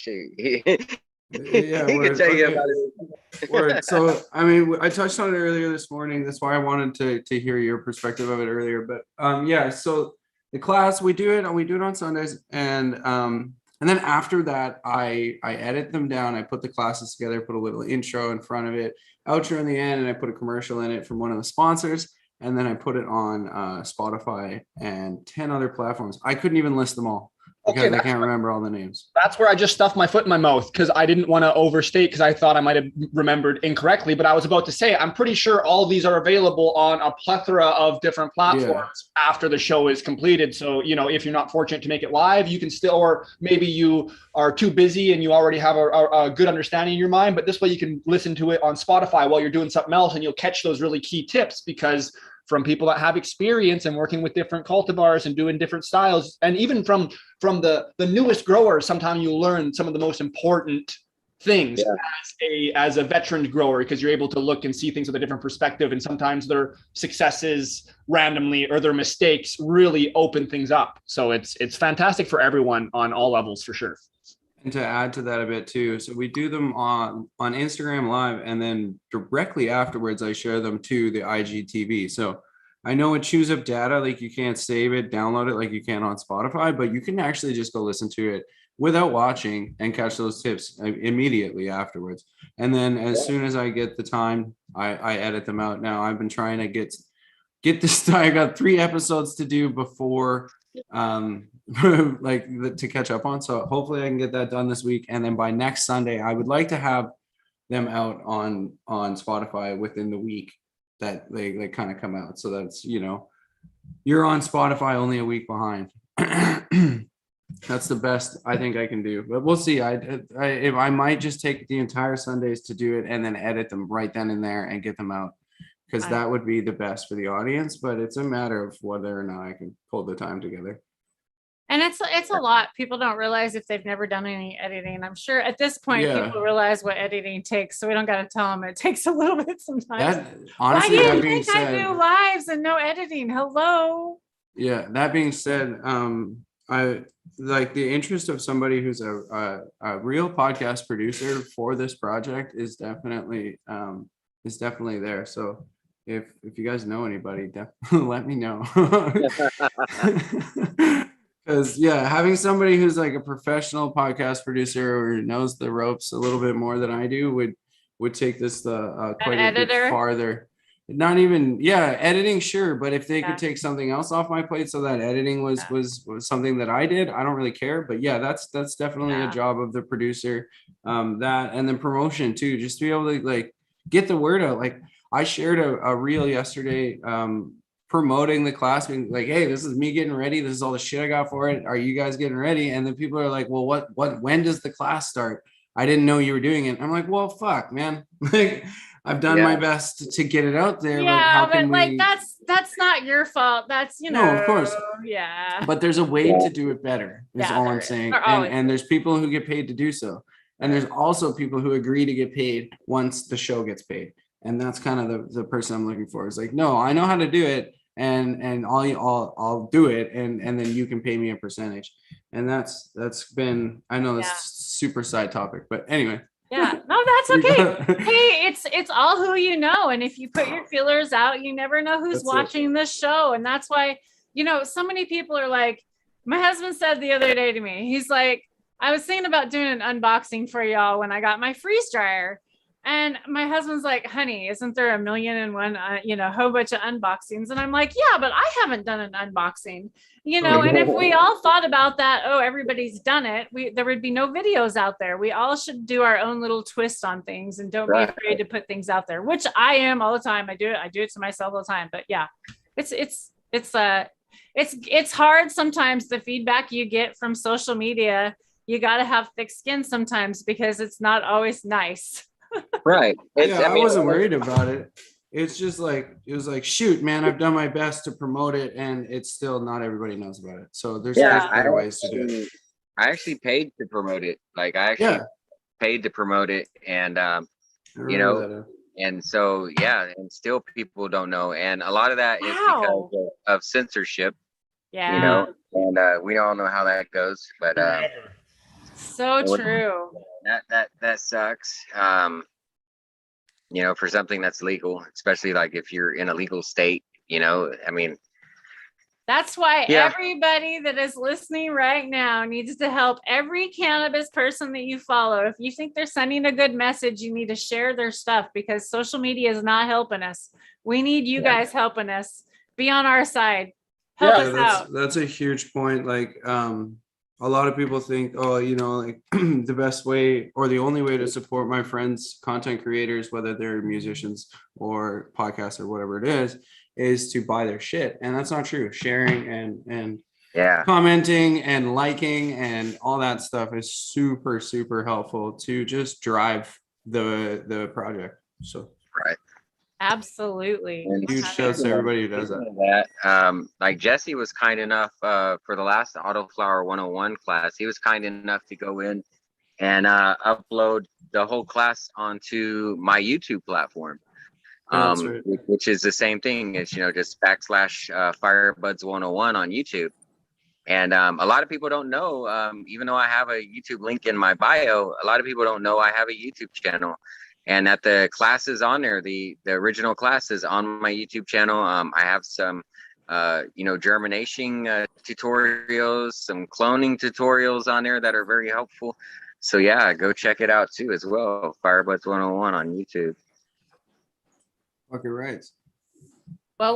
Yeah, he can tell you about it. Word. So, I mean, I touched on it earlier this morning. That's why I wanted to hear your perspective of it earlier. But yeah, so the class, we do it on Sundays, and then after that, I edit them down. I put the classes together, put a little intro in front of it, outro in the end, and I put a commercial in it from one of the sponsors, and then I put it on Spotify and 10 other platforms. I couldn't even list them all. Because I can't remember all the names. That's where I just stuffed my foot in my mouth because I didn't want to overstate because I thought I might have remembered incorrectly. But I was about to say, I'm pretty sure all these are available on a plethora of different platforms after the show is completed. So, if you're not fortunate to make it live, you can still, or maybe you are too busy and you already have a good understanding in your mind. But this way you can listen to it on Spotify while you're doing something else and you'll catch those really key tips because from people that have experience and working with different cultivars and doing different styles. And even from the newest growers, sometimes you learn some of the most important things as a veteran grower, because you're able to look and see things with a different perspective. And sometimes their successes randomly or their mistakes really open things up. So it's fantastic for everyone on all levels for sure. And to add to that a bit too, so we do them on Instagram Live, and then directly afterwards, I share them to the IGTV. So I know it chews up data, like you can't save it, download it like you can on Spotify, but you can actually just go listen to it without watching and catch those tips immediately afterwards. And then as soon as I get the time, I edit them out. Now I've been trying to get this done. I got 3 episodes to do before to catch up on, so hopefully I can get that done this week, and then by next Sunday I would like to have them out on Spotify within the week that they kind of come out, so that's you're on Spotify only a week behind. That's the best I think I can do, but we'll see. I might just take the entire Sundays to do it and then edit them right then and there and get them out, because that would be the best for the audience. But it's a matter of whether or not I can pull the time together. And it's a lot. People don't realize if they've never done any editing. I'm sure at this point people realize what editing takes, so we don't got to tell them it takes a little bit sometimes. Honestly, why do you think I do lives and no editing? Hello. Yeah. That being said, I like the interest of somebody who's a real podcast producer for this project is definitely there. So if you guys know anybody, definitely let me know. Because having somebody who's like a professional podcast producer or knows the ropes a little bit more than I do would take this quite a bit farther. Not even editing, sure, but if they could take something else off my plate so that editing was something that I did, I don't really care. But that's definitely a job of the producer. That and then promotion too, just to be able to like get the word out. Like I shared a reel yesterday promoting the class, being like, hey, this is me getting ready, this is all the shit I got for it, are you guys getting ready? And then people are like, well, when does the class start? I didn't know you were doing it. I'm like, well, fuck, man. Like I've done my best to get it out there. That's not your fault. That's no, of course. Yeah. But there's a way to do it better, is all I'm saying. And there's people who get paid to do so. And there's also people who agree to get paid once the show gets paid. And that's kind of the person I'm looking for. It's like, no, I know how to do it. And I'll do it, and then you can pay me a percentage. And that's been, I know that's super side topic, but anyway. Yeah, no, that's okay. Hey, it's all who you know, and if you put your feelers out, you never know who's watching this show, and that's why so many people are like, my husband said the other day to me, he's like, I was thinking about doing an unboxing for y'all when I got my freeze dryer. And my husband's like, honey, isn't there 1,000,001, whole bunch of unboxings? And I'm like, yeah, but I haven't done an unboxing, and if we all thought about that, oh, everybody's done it, there would be no videos out there. We all should do our own little twist on things and don't be afraid to put things out there, which I am all the time. I do it to myself all the time. But yeah, it's hard sometimes, the feedback you get from social media. You got to have thick skin sometimes because it's not always nice. Right. I wasn't worried about it. It's just like, it was like, shoot, man, I've done my best to promote it, and it's still not everybody knows about it. So there's better ways to do it. I actually paid to promote it. Like, I actually paid to promote it, and and so and still people don't know, and a lot of that is because of censorship. And we all know how that goes, but so true. That sucks. For something that's legal, especially like if you're in a legal state, that's why everybody that is listening right now needs to help every cannabis person that you follow. If you think they're sending a good message, you need to share their stuff, because social media is not helping us. We need you guys helping us. Be on our side. Help us out. That's a huge point. Like, a lot of people think, the best way or the only way to support my friends, content creators, whether they're musicians or podcasts or whatever it is to buy their shit. And that's not true. Sharing and commenting and liking and all that stuff is super, super helpful to just drive the project. So right. Absolutely. And huge shouts to everybody who does that. Like Jesse was kind enough for the last Autoflower 101 class, he was kind enough to go in and upload the whole class onto my YouTube platform. Which is the same thing as, just / FireBudz 101 on YouTube. And a lot of people don't know, even though I have a YouTube link in my bio, a lot of people don't know I have a YouTube channel. And that the classes on there, the original classes on my YouTube channel, I have some, germination tutorials, some cloning tutorials on there that are very helpful. So yeah, go check it out too as well. FireBudz 101 on YouTube. Okay, right. Well,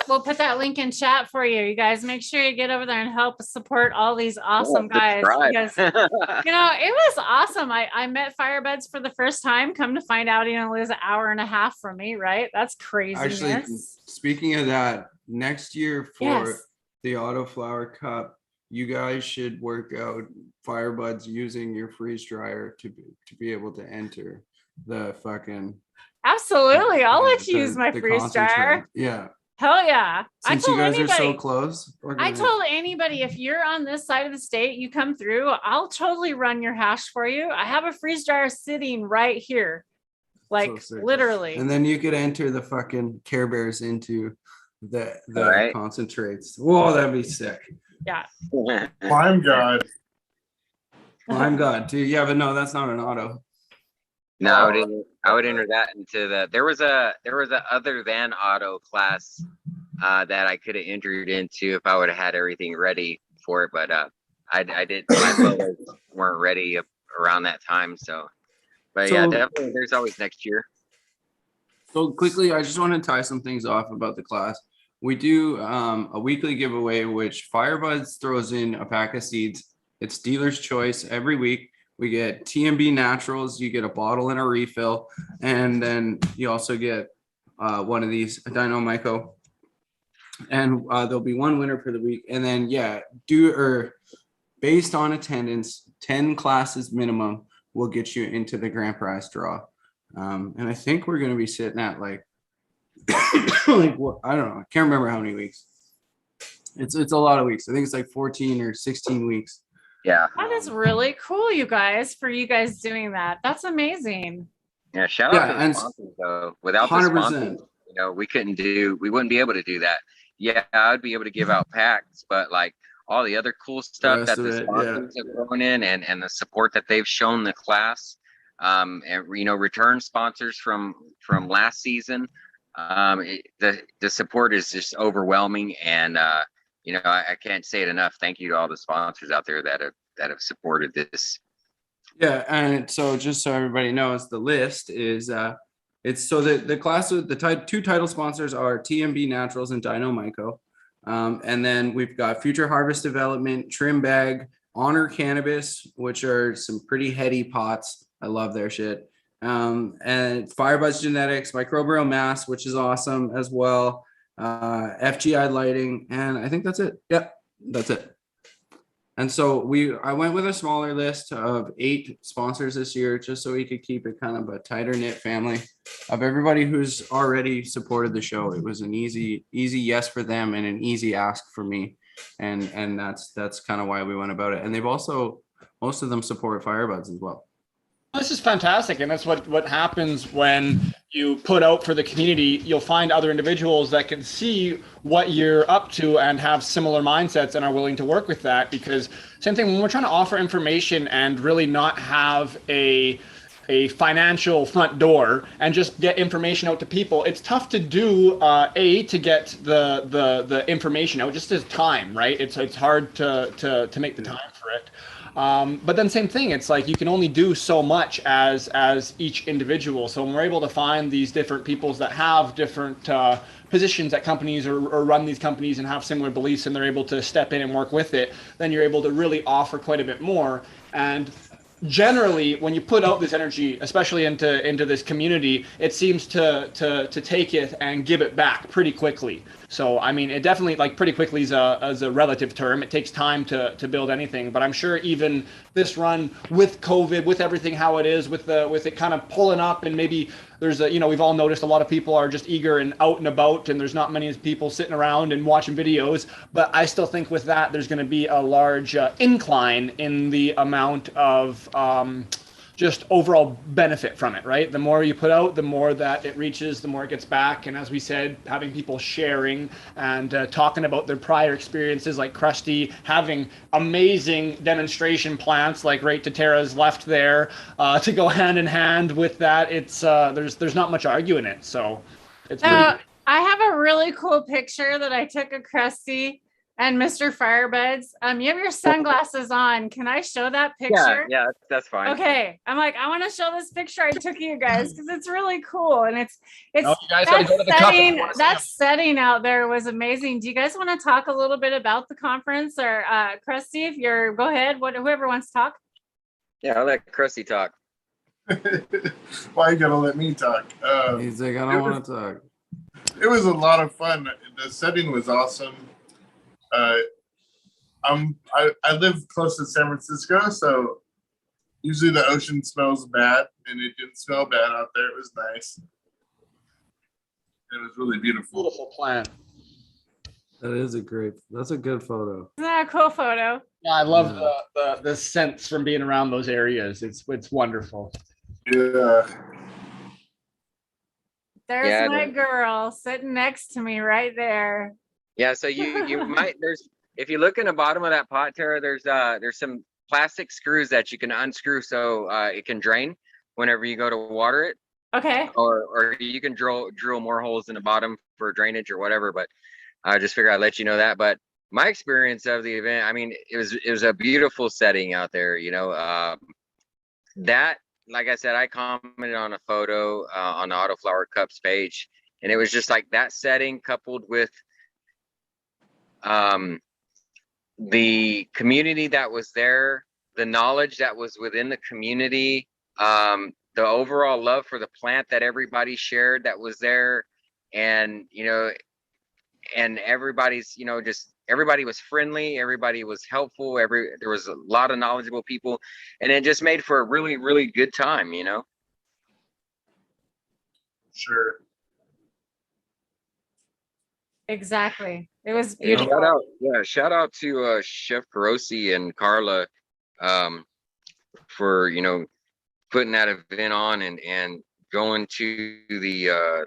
we'll put that link in chat for you. You guys make sure you get over there and help support all these awesome guys. Because, it was awesome. I met FireBudz for the first time. Come to find out, it was an hour and a half from me, right? That's craziness. Actually, speaking of that, next year for the Autoflower Cup, you guys should work out FireBudz using your freeze dryer to be able to enter the fucking... Absolutely. I'll let you use my freeze dryer. Yeah. Hell yeah. Since you guys are so close. I told anybody, if you're on this side of the state, you come through, I'll totally run your hash for you. I have a freeze dryer sitting right here. Like literally. And then you could enter the fucking Care Bears into the concentrates. Whoa, that'd be sick. Yeah. I'm God. I'm God too. Yeah, but no, that's not an auto. No, I would enter that into there was a other than auto class that I could have entered into if I would have had everything ready for it, but I didn't. My photos weren't ready around that time, so definitely there's always next year. So quickly, I just want to tie some things off about the class. We do a weekly giveaway, which FireBudz throws in a pack of seeds. It's dealer's choice every week. We get TMB Naturals, you get a bottle and a refill, and then you also get one of these, a Dino Myco. And there'll be one winner for the week. And then, based on attendance, 10 classes minimum will get you into the grand prize draw. And I think we're going to be sitting at like what, I don't know. I can't remember how many weeks. It's a lot of weeks. I think it's like 14 or 16 weeks. Yeah, that is really cool, you guys, for you guys doing that. That's amazing. Yeah, shout out to the sponsors though. Without 100%. The sponsors, we wouldn't be able to do that. Yeah, I'd be able to give out packs, but like all the other cool stuff that the sponsors have thrown in and the support that they've shown the class, and return sponsors from last season, the support is just overwhelming, and you know, I can't say it enough. Thank you to all the sponsors out there that have supported this. Yeah, and so just so everybody knows, the list is it's so the class with the two title sponsors are TMB Naturals and Dino Myco. And then we've got Future Harvest Development, Trim Bag, Honor Cannabis, which are some pretty heady pots. I love their shit. And FireBudz Genetics, Microbial Mass, which is awesome as well. FGI Lighting, and I think that's it. Yep, that's it. And so I went with a smaller list of 8 sponsors this year, just so we could keep it kind of a tighter knit family of everybody who's already supported the show. It was an easy yes for them and an easy ask for me. And that's kind of why we went about it. And they've also, most of them support FireBudz as well. This is fantastic, and that's what happens when you put out for the community. You'll find other individuals that can see what you're up to and have similar mindsets and are willing to work with that. Because same thing, when we're trying to offer information and really not have a financial front door and just get information out to people, it's tough to do to get the information out, just as time, right? It's hard to make the time for it. But then same thing, it's like you can only do so much as each individual. So when we're able to find these different peoples that have different positions at companies or run these companies and have similar beliefs, and they're able to step in and work with it, then you're able to really offer quite a bit more. And generally, when you put out this energy, especially into this community, it seems to take it and give it back pretty quickly. So I mean, it definitely, like, pretty quickly is a relative term. It takes time to build anything, but I'm sure even this run with COVID, with everything how it is, with it kind of pulling up, and maybe there's we've all noticed a lot of people are just eager and out and about, and there's not many people sitting around and watching videos. But I still think with that, there's going to be a large incline in the amount of just overall benefit from it, right? The more you put out, the more that it reaches, the more it gets back. And as we said, having people sharing and talking about their prior experiences, like Krusty having amazing demonstration plants, like right to Tara's left there, to go hand in hand with that. It's there's not much arguing it. So it's pretty good. I have a really cool picture that I took of Krusty and Mr. FireBudz. You have your sunglasses on. Can I show that picture? Yeah, that's fine. Okay. I'm like, I want to show this picture I took of you guys because it's really cool. And it's No, you guys gotta go to the conference. that setting out there was amazing. Do you guys want to talk a little bit about the conference, or Krusty, if you're, go ahead, whoever wants to talk? Yeah, I'll let Krusty talk. Why you gotta let me talk? He's like, I don't want to talk. It was a lot of fun. The setting was awesome. I live close to San Francisco, so usually the ocean smells bad, and it didn't smell bad out there. It was nice. It was really beautiful. Beautiful plant. That's a good photo. Isn't that a cool photo? Yeah, I love the sense from being around those areas. It's wonderful. Yeah. There's my girl sitting next to me right there. Yeah, so you might, if you look in the bottom of that pot, Tara, there's some plastic screws that you can unscrew so it can drain whenever you go to water it. Okay. Or you can drill more holes in the bottom for drainage or whatever. But I just figured I'd let you know that. But my experience of the event, I mean, it was a beautiful setting out there. That, like I said, I commented on a photo on the Autoflower Cups page, and it was just like that setting coupled with the community that was there, the knowledge that was within the community, the overall love for the plant that everybody shared that was there, and and everybody's just everybody was friendly, everybody was helpful, there was a lot of knowledgeable people, and it just made for a really, really good time. Sure. Exactly. It was beautiful. Shout out to Chef Perosi and Carla for putting that event on and going to the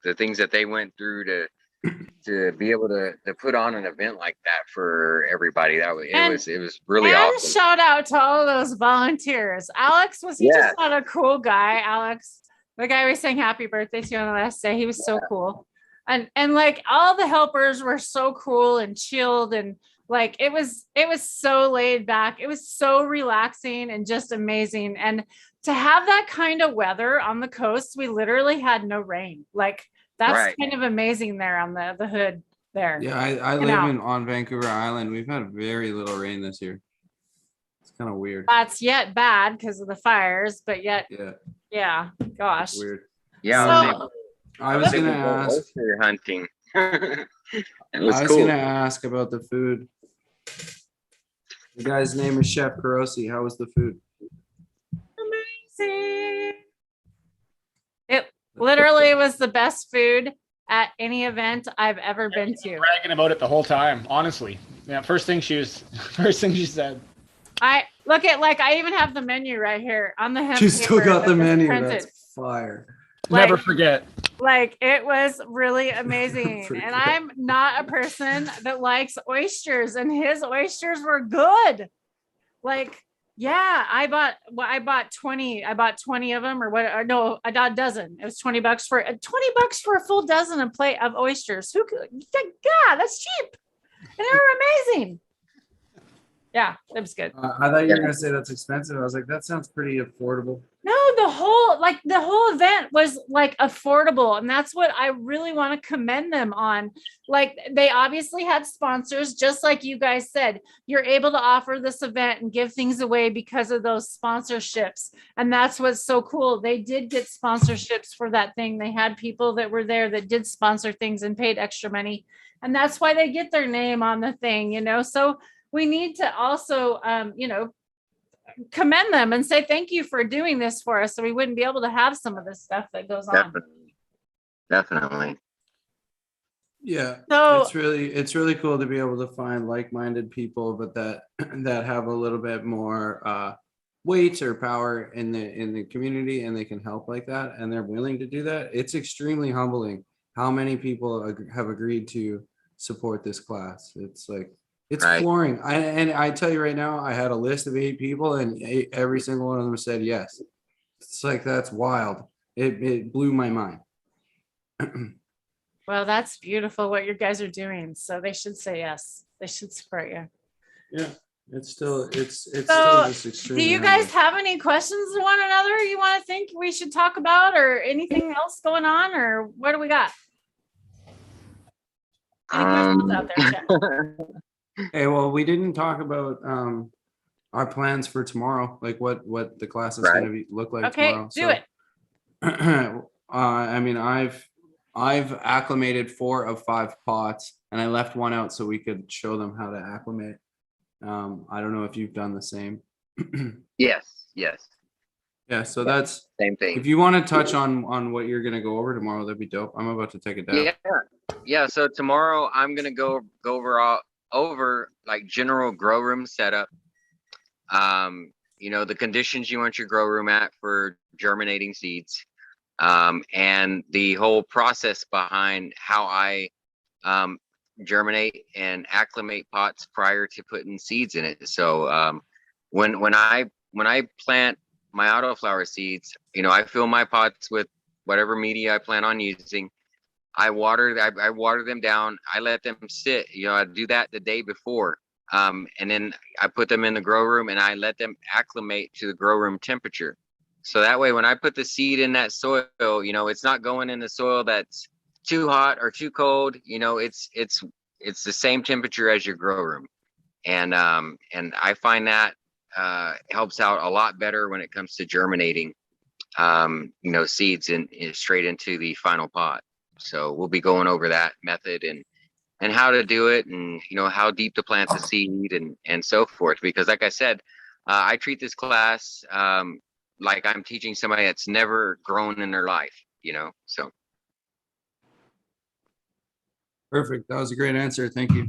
the things that they went through to be able to put on an event like that for everybody. It was really awesome. Shout out to all of those volunteers. Alex, was he just not a cool guy? Alex, the guy we sang happy birthday to on the last day, he was so cool. And like all the helpers were so cool and chilled, and like it was so laid back. It was so relaxing and just amazing. And to have that kind of weather on the coast, we literally had no rain. Like that's Right. kind of amazing there on the hood there. Yeah, I You live know. on Vancouver Island. We've had very little rain this year. It's kind of weird. That's yet bad because of the fires, but yet, Yeah, yeah, gosh. weird. Yeah, So- I was able gonna to go ask. oyster hunting. It was I was cool. gonna ask about the food. The guy's name is Chef Carosi. How was the food? Amazing. It literally was the best food at any event I've ever been to. Bragging about it the whole time, honestly. Yeah, first thing she said. I look at, like, I even have the menu right here on the hemp She still paper got the that was menu. printed. That's fire. Never Like- forget. Like it was really amazing. Pretty And good. I'm not a person that likes oysters, and his oysters were good. Like, yeah, I bought 20 of them, or what, or no, I got a dozen. It was $20 for a full dozen of plate of oysters. Who could, God, that's cheap. And they were amazing. Yeah, it was good. I thought you were gonna say that's expensive. I was like, that sounds pretty affordable. No, the whole event was like affordable, and that's what I really want to commend them on. Like, they obviously had sponsors, just like you guys said. You're able to offer this event and give things away because of those sponsorships, and that's what's so cool. They did get sponsorships for that thing. They had people that were there that did sponsor things and paid extra money, and that's why they get their name on the thing, you know. So we need to also, commend them and say thank you for doing this for us, so we wouldn't be able to have some of this stuff that goes on. Definitely. Yeah. So It's really cool to be able to find like-minded people, but that have a little bit more weight or power in the community, and they can help like that, and they're willing to do that. It's extremely humbling how many people have agreed to support this class. It's like, it's Right. flooring. I tell you right now, I had a list of 8 people, and every single one of them said yes. It's like, that's wild. It blew my mind. well, that's beautiful what you guys are doing, so they should say yes. They should support you. Yeah, it's still just Do extremely you guys humbling. have any questions to one another you want to think we should talk about, or anything else going on, or what do we got? Any questions out there, Chad? Hey, well, we didn't talk about our plans for tomorrow, like what the class is Right. going to look like Okay, tomorrow. do it. I mean, I've acclimated 4 of 5 pots, and I left one out so we could show them how to acclimate. I don't know if you've done the same. Yes. Yeah, so that's, Same thing. if you want to touch on what you're going to go over tomorrow, that'd be dope. I'm about to take it down. Yeah. So tomorrow I'm gonna go over like general grow room setup. The conditions you want your grow room at for germinating seeds, and the whole process behind how I germinate and acclimate pots prior to putting seeds in it. So when I plant my autoflower seeds, I fill my pots with whatever media I plan on using. I water them down. I let them sit. I do that the day before. And then I put them in the grow room and I let them acclimate to the grow room temperature. So that way, when I put the seed in that soil, it's not going in the soil that's too hot or too cold. It's the same temperature as your grow room. And I find that helps out a lot better when it comes to germinating, seeds in straight into the final pot. So we'll be going over that method and how to do it, and how deep to plant the seed and so forth. Because like I said, I treat this class like I'm teaching somebody that's never grown in their life. So. Perfect. That was a great answer. Thank you.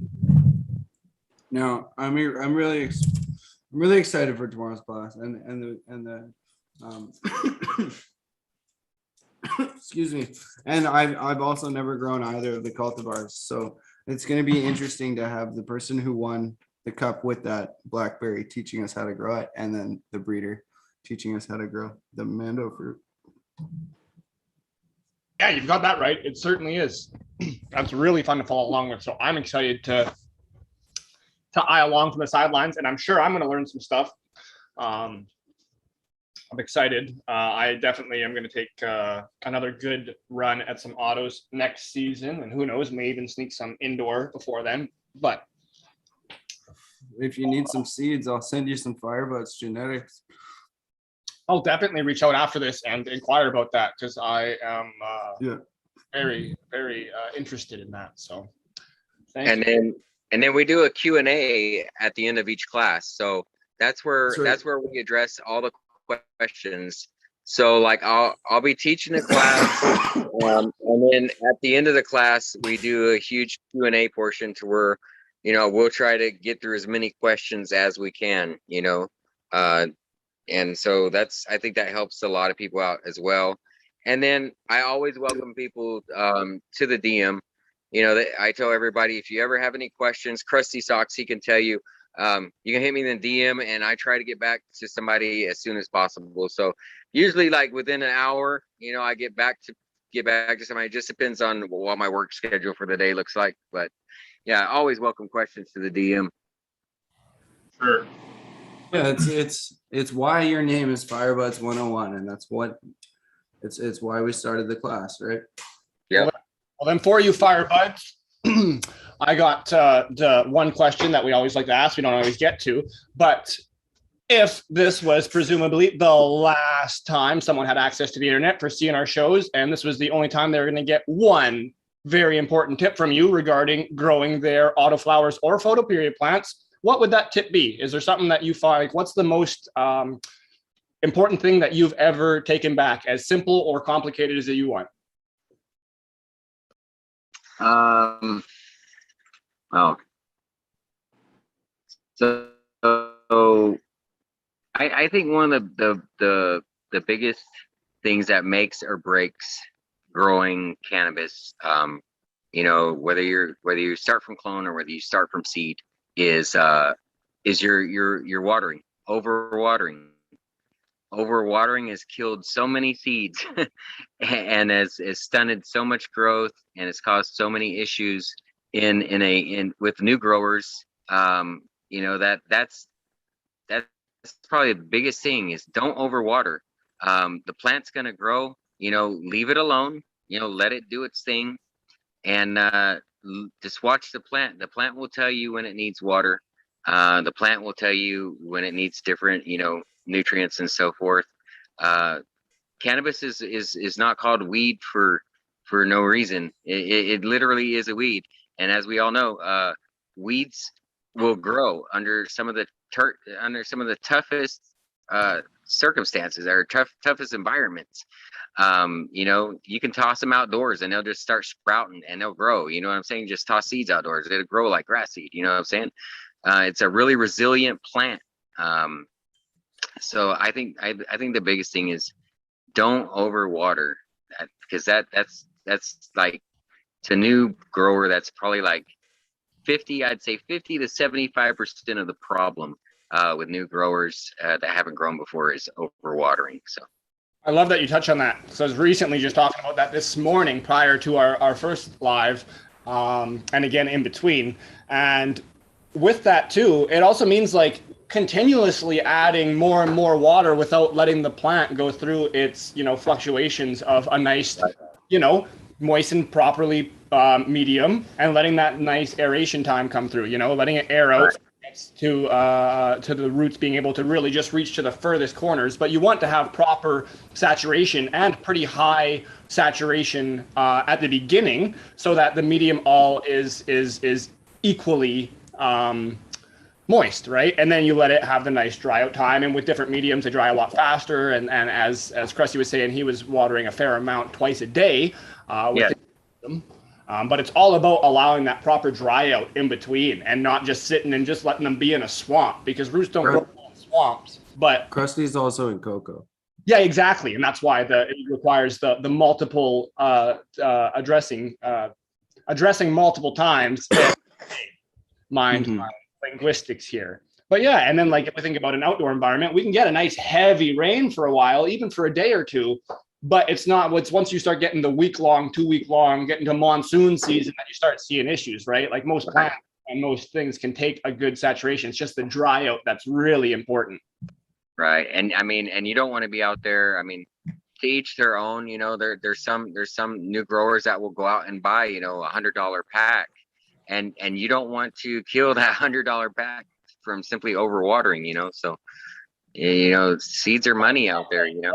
No, I'm really excited for tomorrow's class and the excuse me. And I've also never grown either of the cultivars, so it's going to be interesting to have the person who won the cup with that blackberry teaching us how to grow it, and then the breeder teaching us how to grow the mando fruit. Yeah, you've got that right. It certainly is. that's really fun to follow along with. So I'm excited to eye along from the sidelines, and I'm sure I'm going to learn some stuff. I'm excited. I definitely am going to take another good run at some autos next season, and who knows, may even sneak some indoor before then. But If you need some seeds, I'll send you some FireBudz genetics. I'll definitely reach out after this and inquire about that, because I am very, very interested in that. So thank you. And then we do a Q&A at the end of each class. So that's where we address all the questions. So like I'll be teaching a class, and then at the end of the class we do a huge Q&A portion to where, you know, we'll try to get through as many questions as we can, you know. And so I think that helps a lot of people out as well. And then I always welcome people to the DM. You know, I tell everybody, if you ever have any questions, Krusty Socks, he can tell you, you can hit me in the DM, and I try to get back to somebody as soon as possible. So usually like within an hour, you know, I get back to somebody. It just depends on what my work schedule for the day looks like. But yeah, I always welcome questions to the DM. Sure. Yeah, it's why your name is FireBudz 101, and that's what it's why we started the class, right? Yeah. Well, then for you, FireBudz, I got the one question that we always like to ask. We don't always get to, but if this was presumably the last time someone had access to the internet for seeing our shows, and this was the only time they were going to get one very important tip from you regarding growing their autoflowers or photoperiod plants, what would that tip be? Is there something that you find, like, what's the most important thing that you've ever taken back, as simple or complicated as you want? So I think one of the biggest things that makes or breaks growing cannabis, you know, whether you start from clone or whether you start from seed, is your watering. Overwatering has killed so many seeds and has stunted so much growth, and has caused so many issues with new growers. You know, that's probably the biggest thing, is don't overwater. The plant's gonna grow, you know, leave it alone, you know, let it do its thing, and just watch the plant. The plant will tell you when it needs water. The plant will tell you when it needs different, you know, nutrients and so forth. Cannabis is not called weed for no reason. It literally is a weed, and as we all know, weeds will grow under some of the toughest circumstances, or toughest environments. You know, you can toss them outdoors and they'll just start sprouting and they'll grow. You know what I'm saying? Just toss seeds outdoors, it'll grow like grass seed. You know what I'm saying? It's a really resilient plant. So I think the biggest thing is don't overwater that, because that's like, to new grower, that's probably like 50 to 75% of the problem with new growers that haven't grown before, is overwatering. So I love that you touch on that. So I was recently just talking about that this morning prior to our first live, and again in between. And with that too, it also means like continuously adding more and more water without letting the plant go through its, you know, fluctuations of a nice, you know, moistened properly medium, and letting that nice aeration time come through, you know, letting it air out to the roots being able to really just reach to the furthest corners. But you want to have proper saturation and pretty high saturation at the beginning, so that the medium all is equally moist, right? And then you let it have the nice dry out time. And with different mediums, they dry a lot faster. And as Krusty was saying, he was watering a fair amount twice a day. But it's all about allowing that proper dry out in between, and not just sitting and just letting them be in a swamp, because roots don't grow in swamps. But Krusty's also in cocoa. Yeah, exactly. And that's why it requires the multiple addressing multiple times. Mind linguistics here. But yeah, and then like if we think about an outdoor environment, we can get a nice heavy rain for a while, even for a day or two. but it's not what's once you start getting the week long, 2 week long, getting to monsoon season that you start seeing issues, right? Like most plants and most things can take a good saturation. It's just the dry out that's really important. Right. And I mean, and you don't want to be out there. I mean, to each their own, you know, there's some new growers that will go out and buy, you know, $100 pack. And you don't want to kill that $100 pack from simply overwatering, you know. So, you know, seeds are money out there, you know.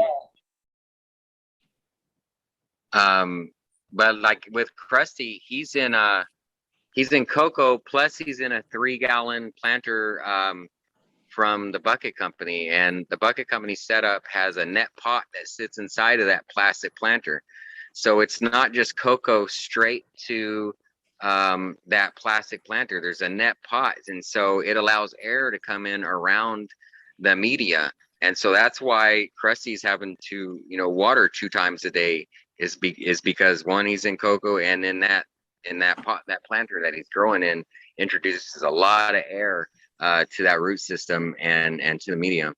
But like with Krusty, he's in cocoa, plus he's in a 3-gallon planter from the bucket company, and the bucket company setup has a net pot that sits inside of that plastic planter. So it's not just cocoa straight to that plastic planter. There's a net pot, and so it allows air to come in around the media. And so that's why Krusty's having to, you know, water 2 times a day is because one, he's in cocoa, and in that pot, that planter that he's growing in introduces a lot of air to that root system and to the medium.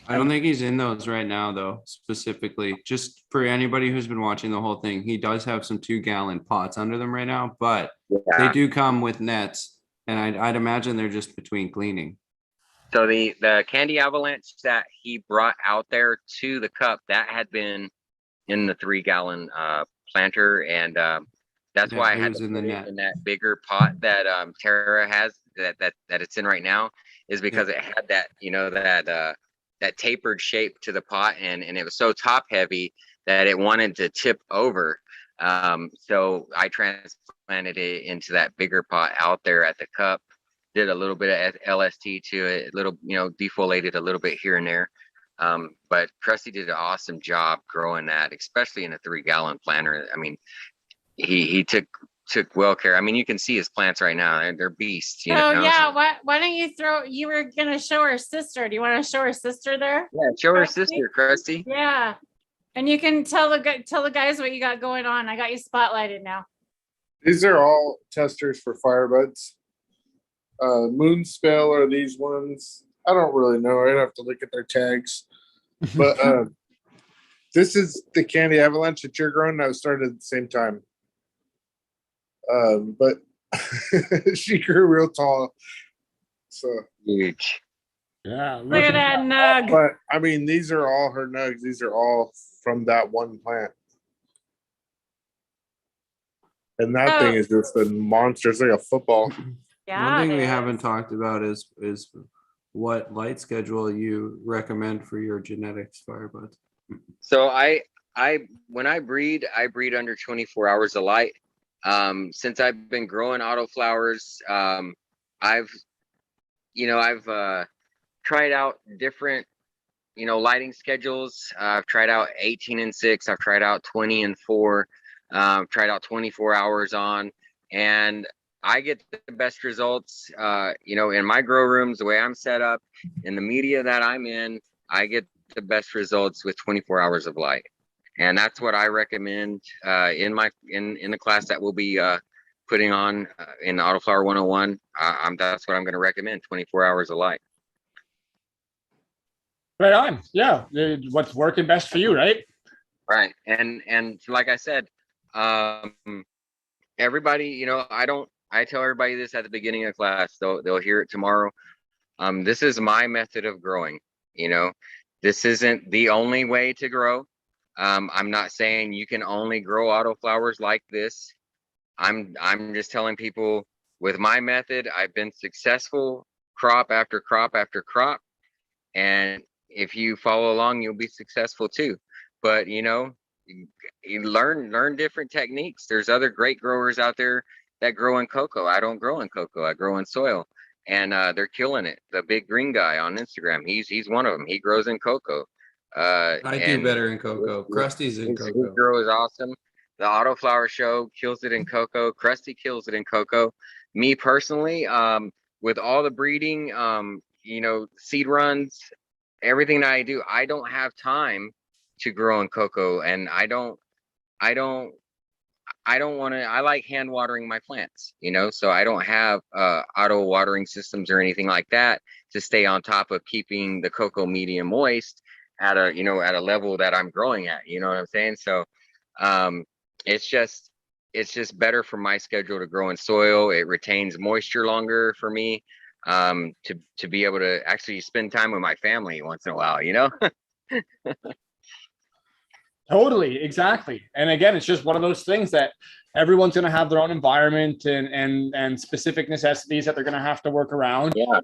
I don't think he's in those right now, though. Specifically, just for anybody who's been watching the whole thing, he does have some 2-gallon pots under them right now, but they do come with nets, and I'd imagine they're just between cleaning. So the candy avalanche that he brought out there to the cup, that had been in the 3-gallon planter, and that's why I had to put it in that bigger pot that Tara has that it's in right now, is because it had that, you know, that tapered shape to the pot, and it was so top heavy that it wanted to tip over. So I transplanted it into that bigger pot out there at the cup, did a little bit of LST to it, a little, you know, defoliated a little bit here and there. But Krusty did an awesome job growing that, especially in a 3-gallon planter. I mean, he took well care. I mean, you can see his plants right now, and they're beasts. You know? Yeah. Why don't you you were gonna show her sister? Do you want to show her sister there? Yeah, show her sister, Krusty. Yeah, and you can tell the guys what you got going on. I got you spotlighted now. These are all testers for FireBudz. Moonspell are these ones. I don't really know. I'd have to look at their tags. But this is the candy avalanche that you're growing. That was started at the same time. But she grew real tall. So huge. Yeah. Look at that nug. But I mean, these are all her nugs. These are all from that one plant. And that thing is just a monster. It's like a football. Yeah. One thing we haven't talked about is what light schedule you recommend for your genetics, FireBudz. So when I breed under 24 hours of light. Since I've been growing autoflowers, I've tried out different, you know, lighting schedules. I've tried out 18 and 6. I've tried out 20 and 4. Tried out 24 hours on, and I get the best results, you know, in my grow rooms, the way I'm set up, in the media that I'm in, I get the best results with 24 hours of light. And that's what I recommend in the class that we'll be putting on in Autoflower 101. That's what I'm going to recommend, 24 hours of light. Right on. Yeah. What's working best for you, right? Right. And like I said, everybody, you know, I tell everybody this at the beginning of class, they'll hear it tomorrow. This is my method of growing. You know, this isn't the only way to grow. I'm not saying you can only grow autoflowers like this. I'm just telling people with my method, I've been successful crop after crop after crop. And if you follow along, you'll be successful too. But, you know, you learn different techniques. There's other great growers out there that grow in cocoa. I don't grow in cocoa. I grow in soil, and they're killing it. The big green guy on Instagram, he's one of them. He grows in cocoa. I do better in cocoa. Krusty's in cocoa. His grow is awesome. The Autoflower Show kills it in cocoa. Krusty kills it in cocoa. Me personally, with all the breeding, you know, seed runs, everything that I do, I don't have time to grow in cocoa, and I don't want to. I like hand watering my plants, you know, so I don't have auto watering systems or anything like that to stay on top of keeping the cocoa medium moist at a, you know, at a level that I'm growing at, you know what I'm saying? So it's just better for my schedule to grow in soil. It retains moisture longer for me, to be able to actually spend time with my family once in a while, you know? Totally, exactly. And again, it's just one of those things that everyone's going to have their own environment and specific necessities that they're going to have to work around. Yeah.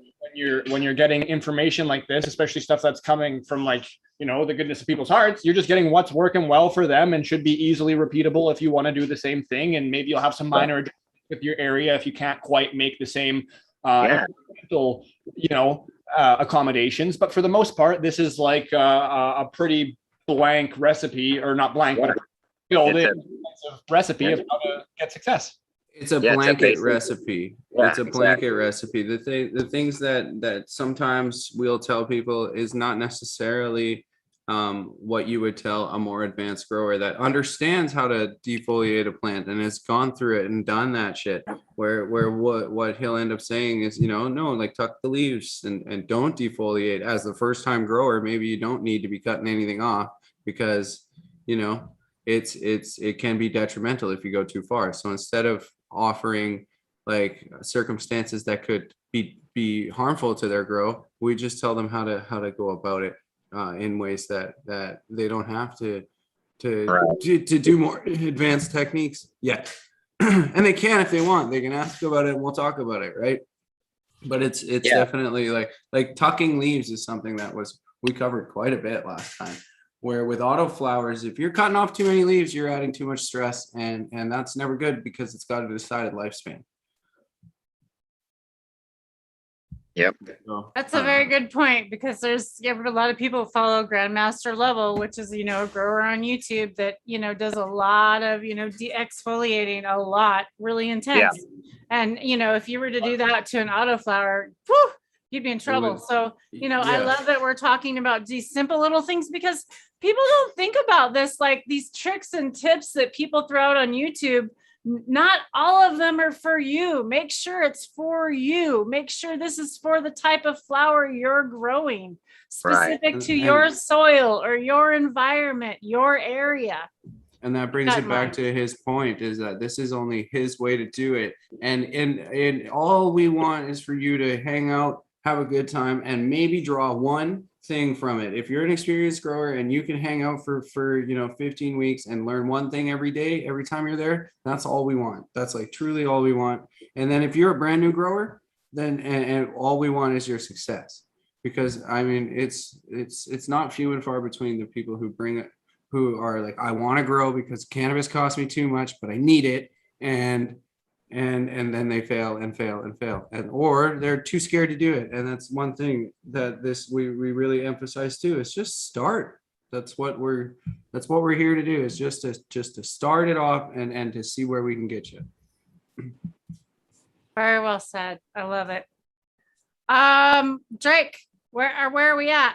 When you're getting information like this, especially stuff that's coming from, like, you know, the goodness of people's hearts, you're just getting what's working well for them and should be easily repeatable if you want to do the same thing. And maybe you'll have some minor adjustments with your area if you can't quite make the same accommodations. But for the most part, this is like a pretty blank recipe, or not blank, but filled in recipe of how to get success. It's a blanket recipe. It's a blanket recipe. The things that sometimes we'll tell people is not necessarily what you would tell a more advanced grower that understands how to defoliate a plant and has gone through it and done that shit. Where what he'll end up saying is, you know, no, like tuck the leaves and don't defoliate. As the first time grower, maybe you don't need to be cutting anything off, because, you know, it can be detrimental if you go too far. So instead of offering like circumstances that could be harmful to their grow, we just tell them how to go about it in ways that they don't have to do more advanced techniques yet. And they can, if they want, they can ask about it and we'll talk about it, right? But it's definitely like tucking leaves is something that we covered quite a bit last time, where with autoflowers, if you're cutting off too many leaves, you're adding too much stress, and that's never good because it's got a decided lifespan. Yep. That's a very good point, because there's a lot of people follow Grandmaster Level, which is, you know, a grower on YouTube that, you know, does a lot of, you know, de-exfoliating a lot, really intense. And, you know, if you were to do that to an autoflower, whew, you'd be in trouble. So, you know, I love that we're talking about these simple little things, because people don't think about this, like these tricks and tips that people throw out on YouTube. Not all of them are for you. Make sure it's for you. Make sure this is for the type of flower you're growing, specific to your soil or your environment, your area. And that brings it back to his point, is that this is only his way to do it. And all we want is for you to hang out, have a good time, and maybe draw one thing from it. If you're an experienced grower and you can hang out for you know 15 weeks and learn one thing every day, every time you're there, that's all we want. That's like truly all we want. And then if you're a brand new grower, then and all we want is your success. Because I mean, it's not few and far between the people who bring it, who are like, I want to grow because cannabis costs me too much, but I need it, and then they fail, and or they're too scared to do it. And that's one thing that we really emphasize too, is just start. That's what we're here to do, is just to start it off and to see where we can get you. Very well said. I love it. Drake, where are we at?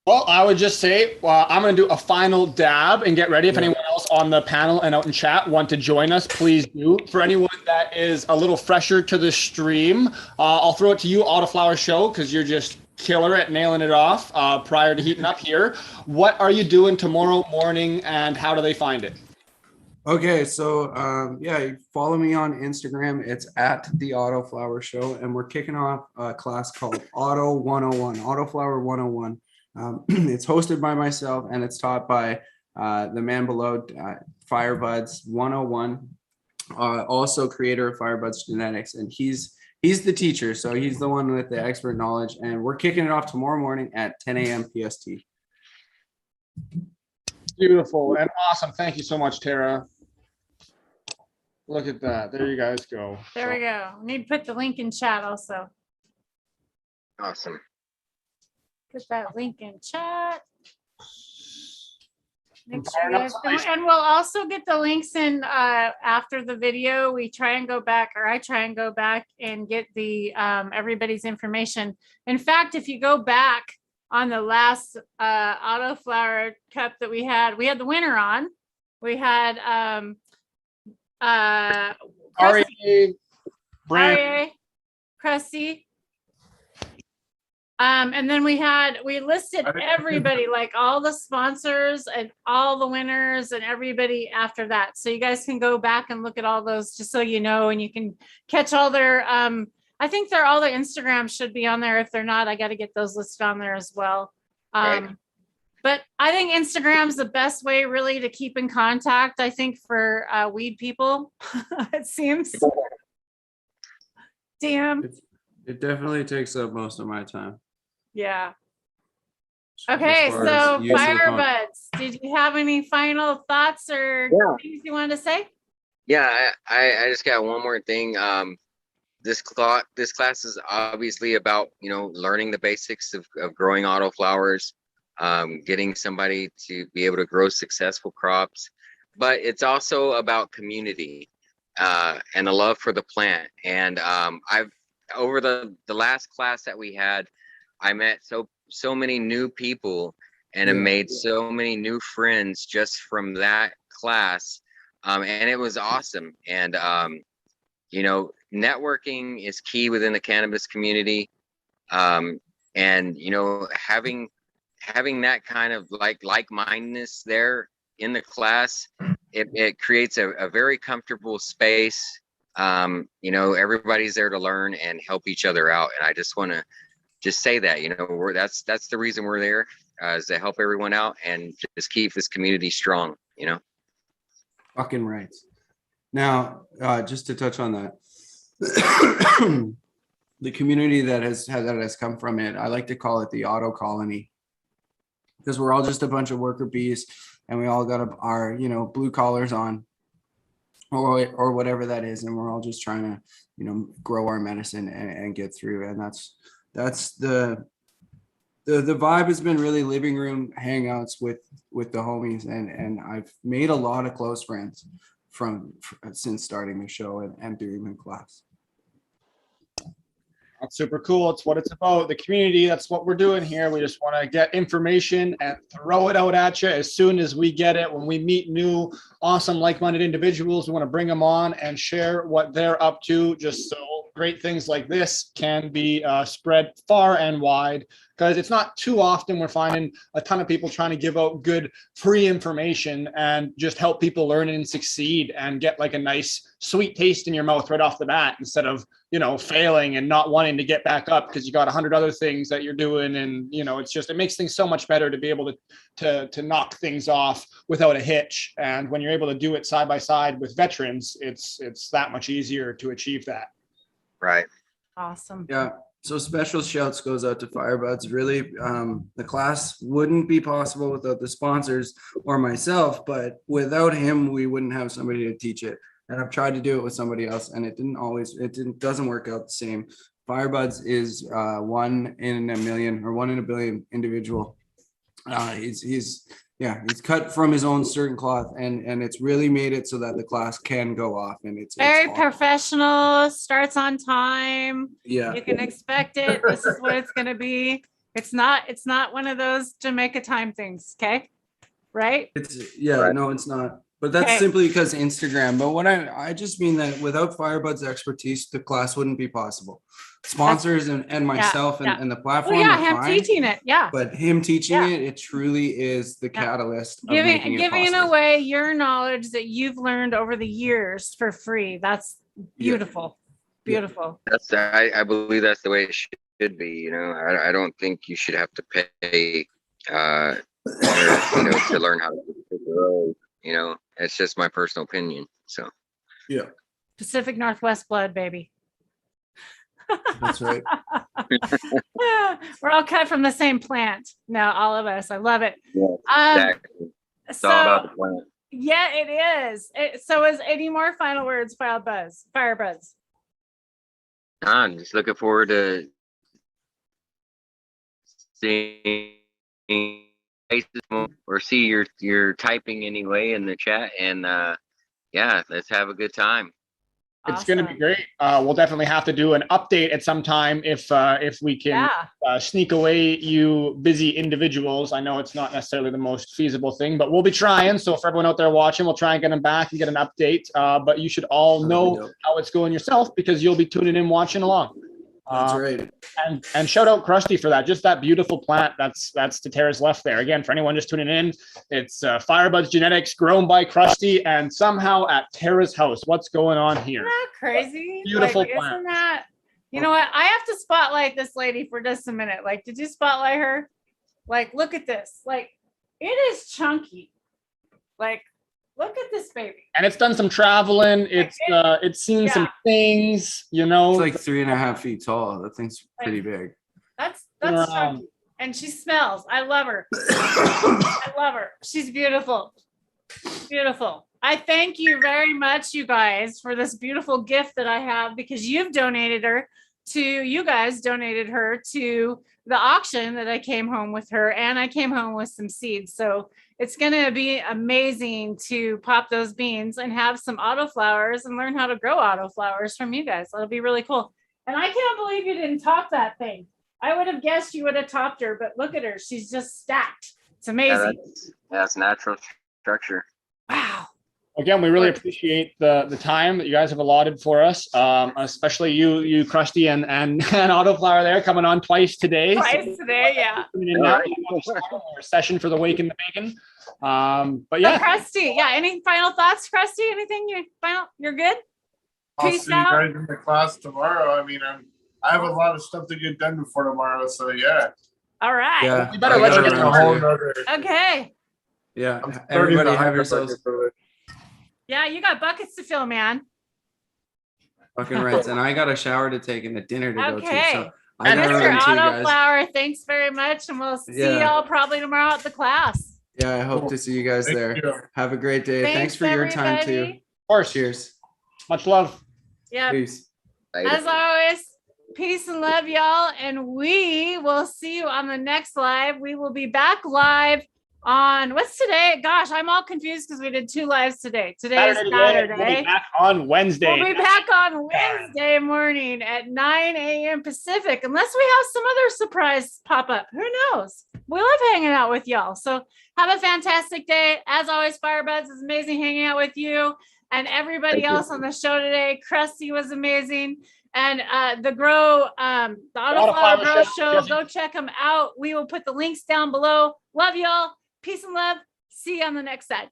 Well, I would just say, I'm going to do a final dab and get ready. If anyone else on the panel and out in chat want to join us, please do. For anyone that is a little fresher to the stream, I'll throw it to you, Autoflower Show, because you're just killer at nailing it off prior to heating up here. What are you doing tomorrow morning, and how do they find it? Okay, so you follow me on Instagram. It's at the Autoflower Show, and we're kicking off a class called Auto 101, Autoflower 101. It's hosted by myself, and it's taught by the man below, FireBudz 101, also creator of FireBudz Genetics, and he's the teacher, so he's the one with the expert knowledge. And we're kicking it off tomorrow morning at 10 a.m. PST. Beautiful and awesome. Thank you so much, Tara. Look at that. There you guys go. There we go. I need to put the link in chat also. Awesome. Put that link in chat. Make sure you guys, and we'll also get the links in after the video. I try and go back and get the everybody's information. In fact, if you go back on the last Autoflower Cup that we had the winner on. We had Cressy. And then we listed everybody, like all the sponsors and all the winners and everybody after that. So you guys can go back and look at all those just so you know, and you can catch all their, I think all their Instagrams should be on there. If they're not, I got to get those listed on there as well. Right. But I think Instagram's the best way really to keep in contact, I think, for weed people, it seems. Damn. It definitely takes up most of my time. Yeah. as Okay, far so as use of the phone. FireBudz, did you have any final thoughts or Yeah. things you wanted to say? Yeah, I just got one more thing. This class is obviously about, learning the basics of growing autoflowers, getting somebody to be able to grow successful crops, but it's also about community and a love for the plant. And I've over the last class that we had, I met so many new people and have made so many new friends just from that class. And it was awesome. And, networking is key within the cannabis community. And, having that kind of like-mindedness there in the class, it creates a very comfortable space. Everybody's there to learn and help each other out. And I just want to say that, that's the reason we're there, is to help everyone out and just keep this community strong, Fucking right. Now, just to touch on that, the community that has come from it, I like to call it the auto colony, because we're all just a bunch of worker bees, and we all got our blue collars on, or whatever that is, and we're all just trying to grow our medicine and get through. And that's the vibe has been really living room hangouts with the homies, and I've made a lot of close friends since starting the show and doing the class. That's super cool. It's what it's about. The community, that's what we're doing here. We just want to get information and throw it out at you as soon as we get it. When we meet new, awesome, like-minded individuals, we want to bring them on and share what they're up to, just so great things like this can be spread far and wide. Because it's not too often we're finding a ton of people trying to give out good free information and just help people learn and succeed and get like a nice sweet taste in your mouth right off the bat, instead of failing and not wanting to get back up because you got 100 other things that you're doing. And it makes things so much better to be able to knock things off without a hitch. And when you're able to do it side by side with veterans, it's that much easier to achieve that. Right. Awesome. Yeah. So special shouts goes out to FireBudz. Really, the class wouldn't be possible without the sponsors or myself, but without him, we wouldn't have somebody to teach it. And I've tried to do it with somebody else, and it doesn't work out the same. FireBudz is 1 in a million or 1 in a billion individual. He's cut from his own certain cloth, and it's really made it so that the class can go off, and it's Very awesome. professional, starts on time. Yeah. You can expect it. This is what it's going to be. It's not one of those Jamaica time things. Okay. Right. Right. No, it's not. But that's simply because Instagram. But what I just mean that without FireBud's expertise, the class wouldn't be possible. Sponsors and myself and the platform. Well, are him fine, teaching it. Yeah. but him teaching it truly is the catalyst of making it Giving possible. away your knowledge that you've learned over the years for free. That's beautiful. Beautiful. I believe that's the way it should be. I don't think you should have to pay to learn how to grow. It's just my personal opinion. So Yeah, Pacific Northwest blood, baby. that's right. We're all cut from the same plant. No, all of us. I love it. yeah, exactly. It's all about the plant. Yeah, it is. So is any more final words, FireBudz? I'm just looking forward to seeing or see your typing anyway in the chat, and let's have a good time. It's going to be great. We'll definitely have to do an update at some time if we can sneak away you busy individuals. I know it's not necessarily the most feasible thing, but we'll be trying. So for everyone out there watching, we'll try and get them back and get an update. But you should all know how it's going yourself, because you'll be tuning in, watching along. That's right. And shout out Krusty for that. Just that beautiful plant. That's to Tara's left there. Again, for anyone just tuning in, it's FireBudz genetics grown by Krusty and somehow at Tara's house. What's going on here? Isn't that crazy? Beautiful Like, plant. isn't that? You know what? I have to spotlight this lady for just a minute. Like, did you spotlight her? Like, look at this. Like, it is chunky. Like, look at this baby. And it's done some traveling. It's seen some things, you know. It's like 3.5 feet tall. That thing's pretty big. That's chunky. And she smells. I love her. I love her. She's beautiful. Beautiful. I thank you very much, you guys, for this beautiful gift that I have, because you guys donated her to the auction that I came home with her, and I came home with some seeds. So it's going to be amazing to pop those beans and have some autoflowers and learn how to grow autoflowers from you guys. That'll be really cool. And I can't believe you didn't top that thing. I would have guessed you would have topped her, but look at her. She's just stacked. It's amazing. That's natural structure. Wow. Again, we really appreciate the time that you guys have allotted for us, especially you, Krusty, and Autoflower there coming on twice today. Twice today, yeah. Our session for the Wake and the Bacon. But yeah. Krusty, yeah. Any final thoughts, Krusty? Anything you're good? I'll Peace see you out. guys in the class tomorrow. I mean, I have a lot of stuff to get done before tomorrow, so yeah. All right. Yeah. We better let you get a whole started. nother. Okay. Yeah. I'm starting Everybody to have hype yourselves about it. Yeah, you got buckets to fill, man. fucking rights. And I got a shower to take and a dinner to go to. Okay. So I And gotta Mr. run too, guys. Autoflower, thanks very much. And we'll see Yeah. y'all probably tomorrow at the class. Yeah, I hope to see you guys Thank there. you. Have a great day. Thanks for your time too. everybody. Of course. Cheers. Much love. Yeah. Peace. As always, peace and love, y'all. And we will see you on the next live. We will be back live on what's today? Gosh, I'm all confused because we did 2 lives today. Today is We'll be Saturday. back on Wednesday. We'll be back on Wednesday morning at 9 a.m. Pacific, unless we have some other surprise pop up. Who knows? We love hanging out with y'all. So have a fantastic day. As always, FireBudz is amazing hanging out with you and everybody else on the show today. Krusty was amazing. And the Autoflower Grow Show, go check them out. We will put the links down below. Love y'all. Peace and love. See you on the next side.